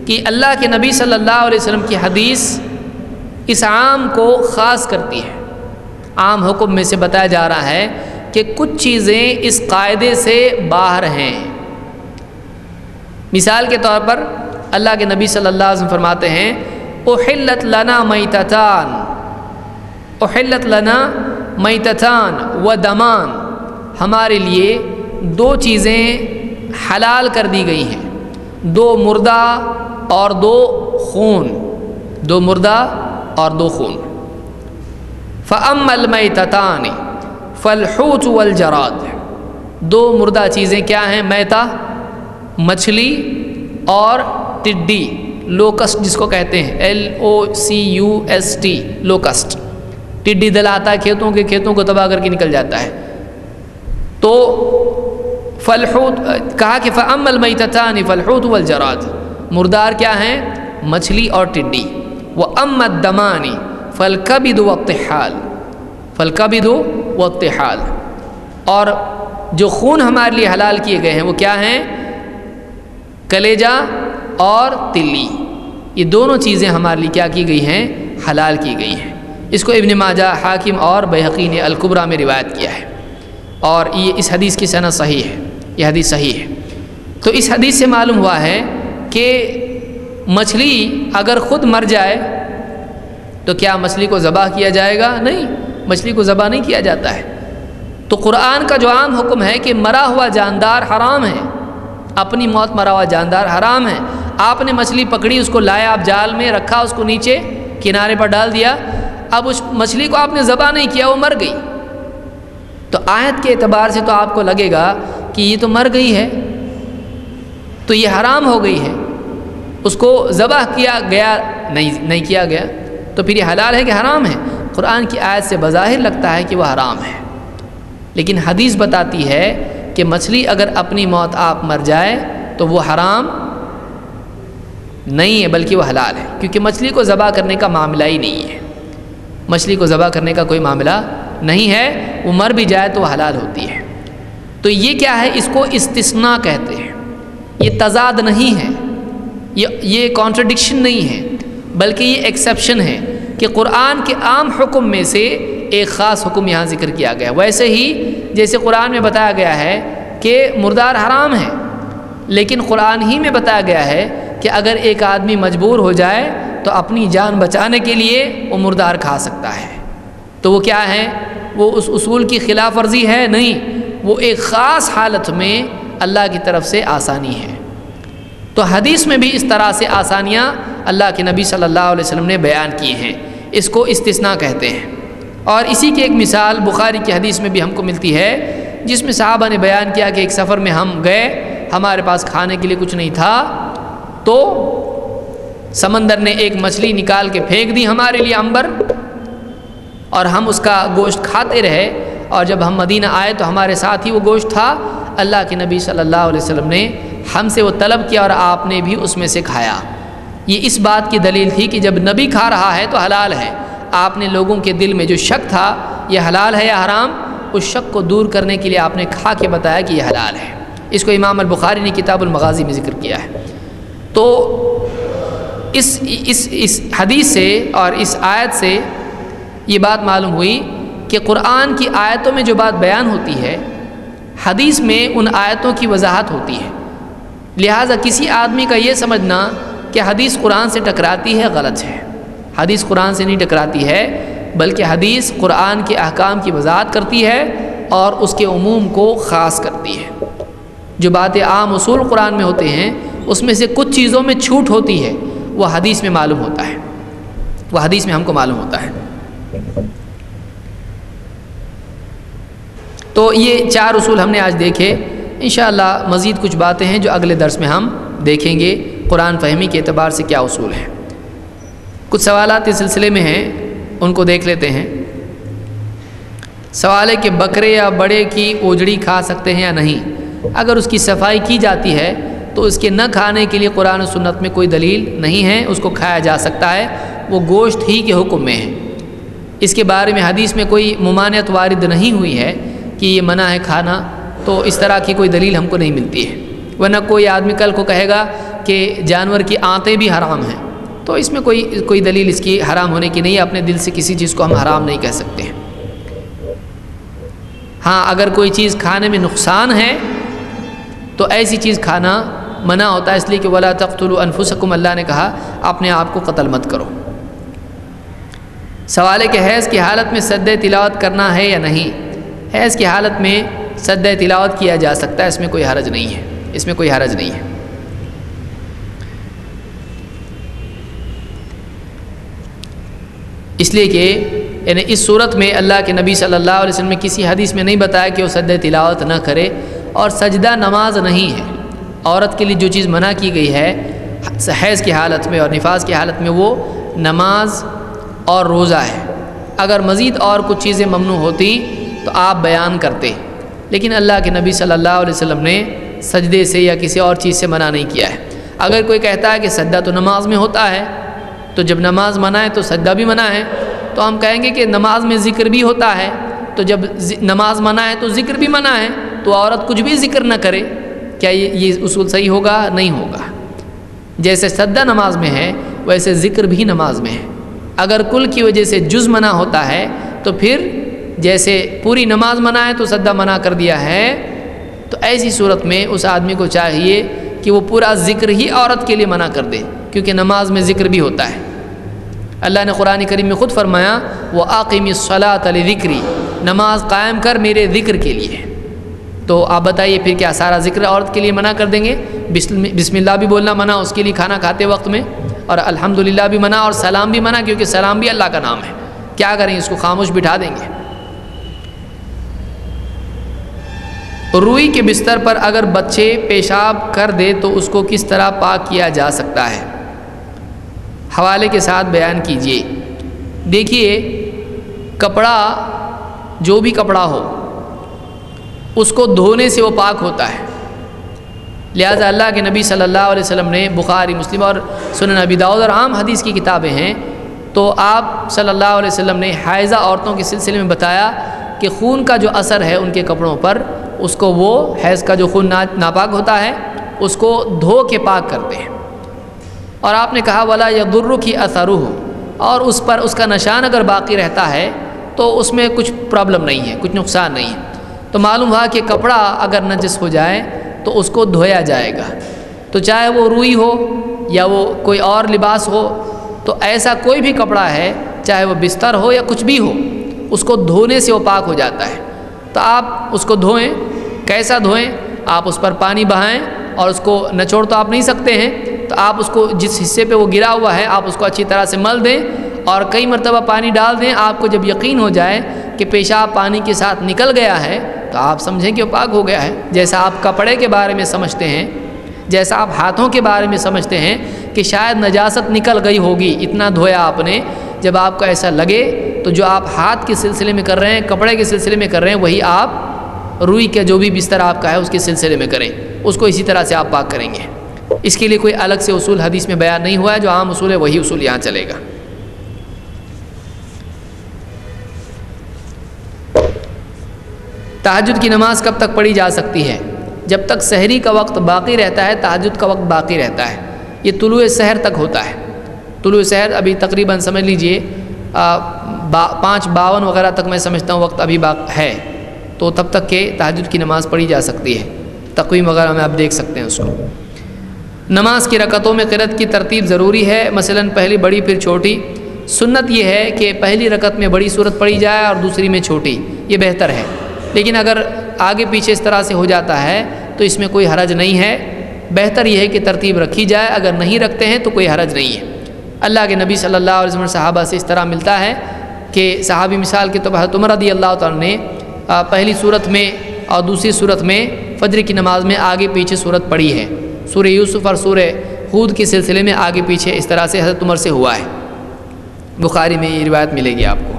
کہ اللہ کے نبی صلی اللہ علیہ وسلم کی حدیث اس عام کو خاص کرتی ہے، عام حکم میں سے بتایا جا رہا ہے کہ کچھ چیزیں اس قاعدے سے باہر ہیں۔ مثال کے طور پر اللہ کے نبی صلی اللہ علیہ وسلم فرماتے ہیں احلت لنا میتتان، احلت لنا میتتان و دمان، ہمارے لیے دو چیزیں حلال کر دی گئی ہیں، دو مردہ اور دو خون، دو مردہ اور دو خون۔ فَأَمَّا الْمَيْتَتَانِ فَالْحُوتُ وَالْجَرَادُ، دو مردہ چیزیں کیا ہیں؟ میتہ، مچھلی اور ٹڈی، لوکسٹ جس کو کہتے ہیں، LOCUST، لوکسٹ، ٹڈی دل آتا ہے کھیتوں کو تباہ کر کے نکل جاتا ہے۔ تو فالحوت کہا کہ فَأَمَّا الْمَيْتَتَانِ فَالْحُوتُ وَالْجَرَادُ، مردار کیا ہیں؟ مچھلی اور ٹڈی۔ وَأَمَّا الدَّمَانِ فَالْكَبِدُ وَالطِّحَالُ، فَالْكَبِدُ وَالطِّحَالُ، اور جو خون ہمارے لیے حلال کیے گئے ہیں وہ کیا ہیں؟ کلیجہ اور تلی، یہ دونوں چیزیں ہمارے لیے کیا کی گئی ہیں؟ حلال کی گئی ہیں۔ اس کو ابن ماجہ، حاکم اور بیہقی نے الکبریٰ میں روایت کیا ہے، اور یہ اس حدیث کی سند صحیح ہے، یہ حدیث صحیح ہے۔ تو اس حدیث سے معلوم ہوا ہے کہ مچھلی اگر خود مر جائے تو کیا مچھلی کو ذبح کیا جائے گا؟ نہیں، مچھلی کو ذبح نہیں کیا جاتا ہے۔ تو قرآن کا جو عام حکم ہے کہ مرا ہوا جاندار حرام ہے، اپنی موت مرا ہوا جاندار حرام ہے۔ آپ نے مچھلی پکڑی، اس کو لایا آپ جال میں رکھا، اس کو نیچے کنارے پر ڈال دیا، اب اس مچھلی کو آپ نے ذبح نہیں کیا، وہ مر گئی، تو آیت کے اعتبار سے تو آپ کو لگے گا کہ یہ تو مر گئی ہے، تو یہ حرام ہو گئی ہے، اس کو ذبح کیا گیا نہیں کیا گیا، تو پھر یہ حلال ہے کہ حرام ہے؟ قرآن کی آیت سے بظاہر لگتا ہے کہ وہ حرام ہے، لیکن حدیث بتاتی ہے کہ مچھلی اگر اپنی موت آپ مر جائے تو وہ حرام نہیں ہے بلکہ وہ حلال ہے، کیونکہ مچھلی کو ذبح کرنے کا معاملہ ہی نہیں ہے، مچھلی کو ذبح کرنے کا کوئی معاملہ نہیں ہے، وہ مر بھی جائے تو وہ حلال ہوتی ہے۔ تو یہ کیا ہے؟ اس کو استثناء کہتے ہیں، یہ تضاد نہیں ہے، یہ کانٹرڈکشن نہیں ہے، بلکہ یہ ایکسیپشن ہے کہ قرآن کے عام حکم میں سے ایک خاص حکم یہاں ذکر کیا گیا. ویسے ہی جیسے قرآن میں بتایا گیا ہے کہ مردار حرام ہے، لیکن قرآن ہی میں بتایا گیا ہے کہ اگر ایک آدمی مجبور ہو جائے تو اپنی جان بچانے کے لیے وہ مردار کھا سکتا ہے. تو وہ کیا ہے؟ وہ اس اصول کی خلاف ورزی ہے؟ نہیں، وہ ایک خاص حالت میں اللہ کی طرف سے آسانی ہے. تو حدیث میں بھی اس طرح سے آسانیاں اللہ کے نبی صلی اللہ علیہ وسلم نے بیان کی ہیں. اس کو استثناء کہتے ہیں. اور اسی کی ایک مثال بخاری کی حدیث میں بھی ہم کو ملتی ہے، جس میں صحابہ نے بیان کیا کہ ایک سفر میں ہم گئے، ہمارے پاس کھانے کے لیے کچھ نہیں تھا، تو سمندر نے ایک مچھلی نکال کے پھینک دی ہمارے لیے عنبر، اور ہم اس کا گوشت کھاتے رہے. اور جب ہم مدینہ آئے تو ہمارے ساتھ ہی وہ گوشت تھا. اللہ کے نبی صلی اللہ علیہ وسلم نے ہم سے وہ طلب کیا اور آپ نے بھی اس میں سے کھایا. یہ اس بات کی دلیل تھی کہ جب نبی کھا رہا ہے تو حلال ہے. آپ نے لوگوں کے دل میں جو شک تھا یہ حلال ہے یا حرام، اس شک کو دور کرنے کے لیے آپ نے کھا کے بتایا کہ یہ حلال ہے. اس کو امام البخاری نے کتاب المغازی میں ذکر کیا ہے. تو اس حدیث سے اور اس آیت سے یہ بات معلوم ہوئی کہ قرآن کی آیتوں میں جو بات بیان ہوتی ہے، حدیث میں ان آیتوں کی وضاحت ہوتی ہے. لہٰذا کسی آدمی کا یہ سمجھنا کہ حدیث قرآن سے ٹکراتی ہے غلط ہے. حدیث قرآن سے نہیں ٹکراتی ہے، بلکہ حدیث قرآن کے احکام کی وضاحت کرتی ہے اور اس کے عموم کو خاص کرتی ہے. جو باتیں عام اصول قرآن میں ہوتے ہیں اس میں سے کچھ چیزوں میں چھوٹ ہوتی ہے، وہ حدیث میں معلوم ہوتا ہے، وہ حدیث میں ہم کو معلوم ہوتا ہے. تو یہ 4 اصول ہم نے آج دیکھے. انشاءاللہ مزید کچھ باتیں ہیں جو اگلے درس میں ہم دیکھیں گے قرآن فہمی کے اعتبار سے کیا اصول ہیں. کچھ سوالات اس سلسلے میں ہیں، ان کو دیکھ لیتے ہیں. سوال ہے کہ بکرے یا بڑے کی اوجڑی کھا سکتے ہیں یا نہیں؟ اگر اس کی صفائی کی جاتی ہے تو اس کے نہ کھانے کے لیے قرآن و سنت میں کوئی دلیل نہیں ہے، اس کو کھایا جا سکتا ہے، وہ گوشت ہی کے حکم میں ہے. اس کے بارے میں حدیث میں کوئی ممانعت وارد نہیں ہوئی ہے کہ یہ منع ہے کھانا، تو اس طرح کی کوئی دلیل ہم کو نہیں ملتی ہے. ورنہ کوئی آدمی کل کو کہے گا کہ جانور کی آنتیں بھی حرام ہیں، تو اس میں کوئی دلیل اس کی حرام ہونے کی نہیں ہے. اپنے دل سے کسی چیز کو ہم حرام نہیں کہہ سکتے ہیں. ہاں اگر کوئی چیز کھانے میں نقصان ہے تو ایسی چیز کھانا منع ہوتا ہے، اس لیے کہ وَلَا تَقْتُلُوا أَنفُسَكُمْ، اللہ نے کہا اپنے آپ کو قتل مت کرو. سوال ہے کہ حیض کی حالت میں سجدہ تلاوت کرنا ہے یا نہیں؟ حیض کی حالت میں سجدہ تلاوت کیا جا سکتا ہے، اس میں کوئی حرج نہیں ہے، اس میں کوئی حرج نہیں ہے. اس لیے کہ یعنی اس صورت میں اللہ کے نبی صلی اللہ علیہ وسلم نے کسی حدیث میں نہیں بتایا کہ وہ سجدہ تلاوت نہ کرے. اور سجدہ نماز نہیں ہے. عورت کے لیے جو چیز منع کی گئی ہے حیض کی حالت میں اور نفاس کی حالت میں وہ نماز اور روزہ ہے. اگر مزید اور کچھ چیزیں ممنوع ہوتی تو آپ بیان کرتے، لیکن اللہ کے نبی صلی اللہ علیہ وسلم نے سجدے سے یا کسی اور چیز سے منع نہیں کیا ہے. اگر کوئی کہتا ہے کہ سجدہ تو نماز میں ہوتا ہے، تو جب نماز منع ہے تو سجدہ بھی منع ہے، تو ہم کہیں گے کہ نماز میں ذکر بھی ہوتا ہے، تو جب نماز منع ہے تو ذکر بھی منع ہے، تو عورت کچھ بھی ذکر نہ کرے. کیا یہ اصول صحیح ہوگا؟ نہیں ہوگا. جیسے سجدہ نماز میں ہے ویسے ذکر بھی نماز میں ہے. اگر کل کی وجہ سے جز منع ہوتا ہے تو پھر جیسے پوری نماز منع ہے تو سجدہ منع کر دیا ہے، تو ایسی صورت میں اس آدمی کو چاہیے کہ وہ پورا ذکر ہی عورت کے لیے منع کر دے، کیونکہ نماز میں ذکر بھی ہوتا ہے. اللہ نے قرآن کریم میں خود فرمایا وَأَقِمِ الصَّلَاةَ لِذِكْرِي، نماز قائم کر میرے ذکر کے لیے. تو آپ بتائیے پھر کیا سارا ذکر عورت کے لیے منع کر دیں گے؟ بسم اللہ بھی بولنا منع اس کے لیے کھانا کھاتے وقت میں، اور الحمدللہ بھی منع، اور سلام بھی منع، کیونکہ سلام بھی اللہ کا نام ہے. کیا کریں؟ اس کو خاموش بٹھا دیں گے. روئی کے بستر پر اگر بچے پیشاب کر دے تو اس کو کس طرح پاک کیا جا سکتا ہے؟ حوالے کے ساتھ بیان کیجیے. دیکھیے کپڑا، جو بھی کپڑا ہو اس کو دھونے سے وہ پاک ہوتا ہے. لہذا اللہ کے نبی صلی اللہ علیہ وسلم نے بخاری، مسلم اور سنن ابی داؤد اور عام حدیث کی کتابیں ہیں، تو آپ صلی اللہ علیہ وسلم نے حائضہ عورتوں کے سلسلے میں بتایا کہ خون کا جو اثر ہے ان کے کپڑوں پر، اس کو وہ حیض کا جو خون ناپاک ہوتا ہے اس کو دھو کے پاک کرتے ہیں. اور آپ نے کہا وَلَا يَضُرُّكِ أَثَرُهُ، اور اس پر اس کا نشان اگر باقی رہتا ہے تو اس میں کچھ پرابلم نہیں ہے، کچھ نقصان نہیں ہے۔ تو معلوم ہوا کہ کپڑا اگر نجس ہو جائے تو اس کو دھویا جائے گا، تو چاہے وہ روئی ہو یا وہ کوئی اور لباس ہو، تو ایسا کوئی بھی کپڑا ہے، چاہے وہ بستر ہو یا کچھ بھی ہو، اس کو دھونے سے وہ پاک ہو جاتا ہے۔ تو آپ اس کو دھوئیں، کیسا دھوئیں؟ آپ اس پر پانی بہائیں اور اس کو نچوڑ تو آپ نہیں سکتے ہیں، تو آپ اس کو جس حصے پہ وہ گرا ہوا ہے آپ اس کو اچھی طرح سے مل دیں اور کئی مرتبہ پانی ڈال دیں۔ آپ کو جب یقین ہو جائے کہ پیشاب پانی کے ساتھ نکل گیا ہے تو آپ سمجھیں کہ وہ پاک ہو گیا ہے۔ جیسا آپ کپڑے کے بارے میں سمجھتے ہیں، جیسا آپ ہاتھوں کے بارے میں سمجھتے ہیں کہ شاید نجاست نکل گئی ہوگی، اتنا دھویا آپ نے، جب آپ کو ایسا لگے تو جو آپ ہاتھ کے سلسلے میں کر رہے ہیں، کپڑے کے سلسلے میں کر رہے ہیں، وہی آپ روئی کے جو بھی بستر آپ کا ہے اس کے سلسلے میں کریں، اس کو اسی طرح سے آپ پاک کریں گے۔ اس کے لیے کوئی الگ سے اصول حدیث میں بیان نہیں ہوا ہے، جو عام اصول ہے وہی اصول یہاں چلے گا۔ تہجد کی نماز کب تک پڑھی جا سکتی ہے؟ جب تک سحری کا وقت باقی رہتا ہے، تہجد کا وقت باقی رہتا ہے، یہ طلوع سحر تک ہوتا ہے۔ طلوع سحر ابھی تقریباً سمجھ لیجئے 5:52 وغیرہ تک میں سمجھتا ہوں وقت ابھی ہے، تو تب تک کہ تہجد کی نماز پڑھی جا سکتی ہے۔ تقویم وغیرہ میں آپ دیکھ سکتے ہیں اس کو۔ نماز کی رکعتوں میں قرأت کی ترتیب ضروری ہے، مثلاً پہلی بڑی پھر چھوٹی۔ سنت یہ ہے کہ پہلی رکعت میں بڑی سورت پڑھی جائے اور دوسری میں چھوٹی، یہ بہتر ہے، لیکن اگر آگے پیچھے اس طرح سے ہو جاتا ہے تو اس میں کوئی حرج نہیں ہے۔ بہتر یہ ہے کہ ترتیب رکھی جائے، اگر نہیں رکھتے ہیں تو کوئی حرج نہیں ہے۔ اللہ کے نبی صلی اللہ علیہ وسلم صحابہ سے اس طرح ملتا ہے کہ صحابی مثال کے طور پر حضرت عمر رضی اللہ تعالیٰ نے پہلی صورت میں اور دوسری صورت میں فجر کی نماز میں آگے پیچھے صورت پڑھی ہے۔ سورہ یوسف اور سورہ ہود کے سلسلے میں آگے پیچھے اس طرح سے حضرت عمر سے ہوا ہے، بخاری میں یہ روایت ملے گی آپ کو۔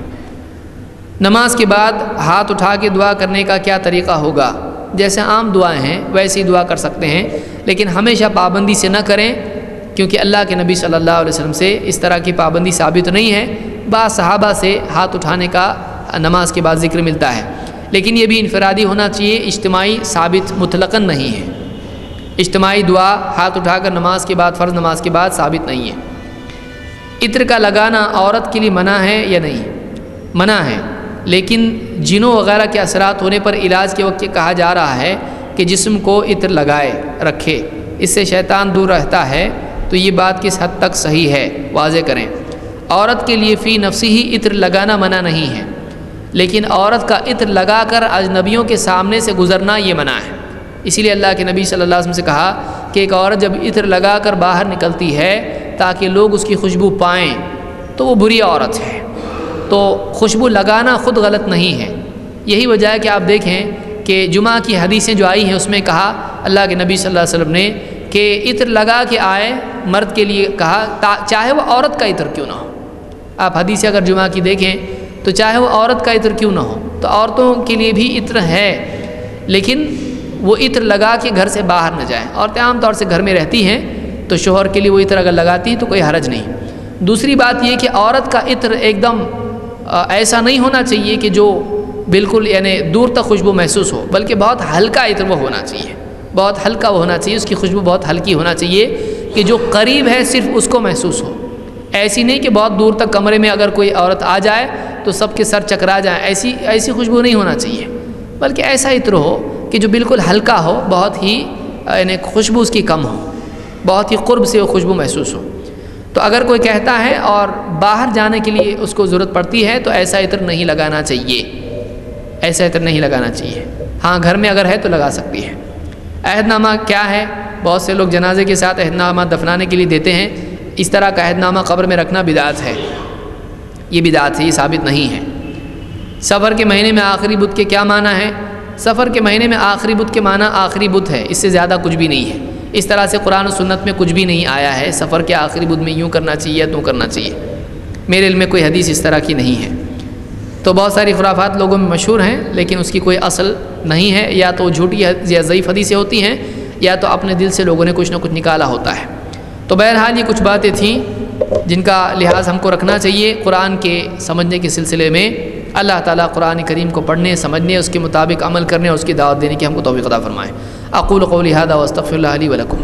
نماز کے بعد ہاتھ اٹھا کے دعا کرنے کا کیا طریقہ ہوگا؟ جیسے عام دعائیں ہیں ویسی دعا کر سکتے ہیں، لیکن ہمیشہ پابندی سے نہ کریں، کیونکہ اللہ کے نبی صلی اللہ علیہ وسلم سے اس طرح کی پابندی ثابت نہیں ہے۔ بعض صحابہ سے ہاتھ اٹھانے کا نماز کے بعد ذکر ملتا ہے، لیکن یہ بھی انفرادی ہونا چاہیے، اجتماعی ثابت مطلقاً نہیں ہے۔ اجتماعی دعا ہاتھ اٹھا کر نماز کے بعد، فرض نماز کے بعد ثابت نہیں ہے۔ عطر کا لگانا عورت کے لیے منع ہے یا نہیں؟ منع ہے، لیکن جنوں وغیرہ کے اثرات ہونے پر علاج کے وقت یہ کہا جا رہا ہے کہ جسم کو عطر لگائے رکھے، اس سے شیطان دور رہتا ہے، تو یہ بات کس حد تک صحیح ہے واضح کریں۔ عورت کے لیے فی نفسی ہی عطر لگانا منع نہیں ہے، لیکن عورت کا عطر لگا کر اجنبیوں کے سامنے سے گزرنا یہ منع ہے۔ اسی لیے اللہ کے نبی صلی اللہ علیہ وسلم سے کہا کہ ایک عورت جب عطر لگا کر باہر نکلتی ہے تاکہ لوگ اس کی خوشبو پائیں تو وہ بری عورت ہے۔ تو خوشبو لگانا خود غلط نہیں ہے۔ یہی وجہ ہے کہ آپ دیکھیں کہ جمعہ کی حدیثیں جو آئی ہیں اس میں کہا اللہ کے نبی صلی اللہ علیہ وسلم نے کہ عطر لگا کے آئے، مرد کے لیے کہا چاہے وہ عورت کا عطر کیوں نہ ہو۔ آپ حدیثیں اگر جمعہ کی دیکھیں تو چاہے وہ عورت کا عطر کیوں نہ ہو، تو عورتوں کے لیے بھی عطر ہے، لیکن وہ عطر لگا کے گھر سے باہر نہ جائیں۔ عورتیں عام طور سے گھر میں رہتی ہیں تو شوہر کے لیے وہ عطر اگر لگاتی ہیں تو کوئی حرج نہیں۔ دوسری بات یہ کہ عورت کا عطر ایک دم ایسا نہیں ہونا چاہیے کہ جو بالکل یعنی دور تک خوشبو محسوس ہو، بلکہ بہت ہلکا عطر وہ ہونا چاہیے، بہت ہلکا وہ ہونا چاہیے، اس کی خوشبو بہت ہلکی ہونا چاہیے کہ جو قریب ہے صرف اس کو محسوس ہو۔ ایسی نہیں کہ بہت دور تک کمرے میں اگر کوئی عورت آ جائے تو سب کے سر چکرا جائیں، ایسی خوشبو نہیں ہونا چاہیے، بلکہ ایسا عطر ہو کہ جو بالکل ہلکا ہو، بہت ہی یعنی خوشبو اس کی کم ہو، بہت ہی قرب سے وہ خوشبو محسوس ہو۔ تو اگر کوئی کہتا ہے اور باہر جانے کے لیے اس کو ضرورت پڑتی ہے تو ایسا عطر نہیں لگانا چاہیے، ایسا عطر نہیں لگانا چاہیے۔ ہاں گھر میں اگر ہے تو لگا سکتی ہے۔ عہد نامہ کیا ہے؟ بہت سے لوگ جنازے کے ساتھ عہد نامہ دفنانے کے لیے دیتے ہیں، اس طرح کا عہد نامہ قبر میں رکھنا بدعت ہے، یہ بدعت ہے، یہ ثابت نہیں ہے۔ سفر کے مہینے میں آخری بدھ کے کیا معنی ہے؟ سفر کے مہینے میں آخری بدھ کے معنی آخری بدھ ہے، اس سے زیادہ کچھ بھی نہیں ہے۔ اس طرح سے قرآن و سنت میں کچھ بھی نہیں آیا ہے سفر کے آخری بدھ میں یوں کرنا چاہیے تو کرنا چاہیے، میرے علم میں کوئی حدیث اس طرح کی نہیں ہے۔ تو بہت ساری خرافات لوگوں میں مشہور ہیں، لیکن اس کی کوئی اصل نہیں ہے، یا تو جھوٹی یا ضعیف حدیثیں ہوتی ہیں، یا تو اپنے دل سے لوگوں نے کچھ نہ کچھ نکالا ہوتا ہے۔ تو بہرحال یہ کچھ باتیں تھیں جن کا لحاظ ہم کو رکھنا چاہیے قرآن کے سمجھنے کے سلسلے میں۔ اللہ تعالیٰ قرآن کریم کو پڑھنے، سمجھنے، اس کے مطابق عمل کرنے اور اس کی دعوت دینے کی ہم کو توفیق عطا فرمائے۔ اقول قولی ھذا واستغفر اللہ لی ولکم۔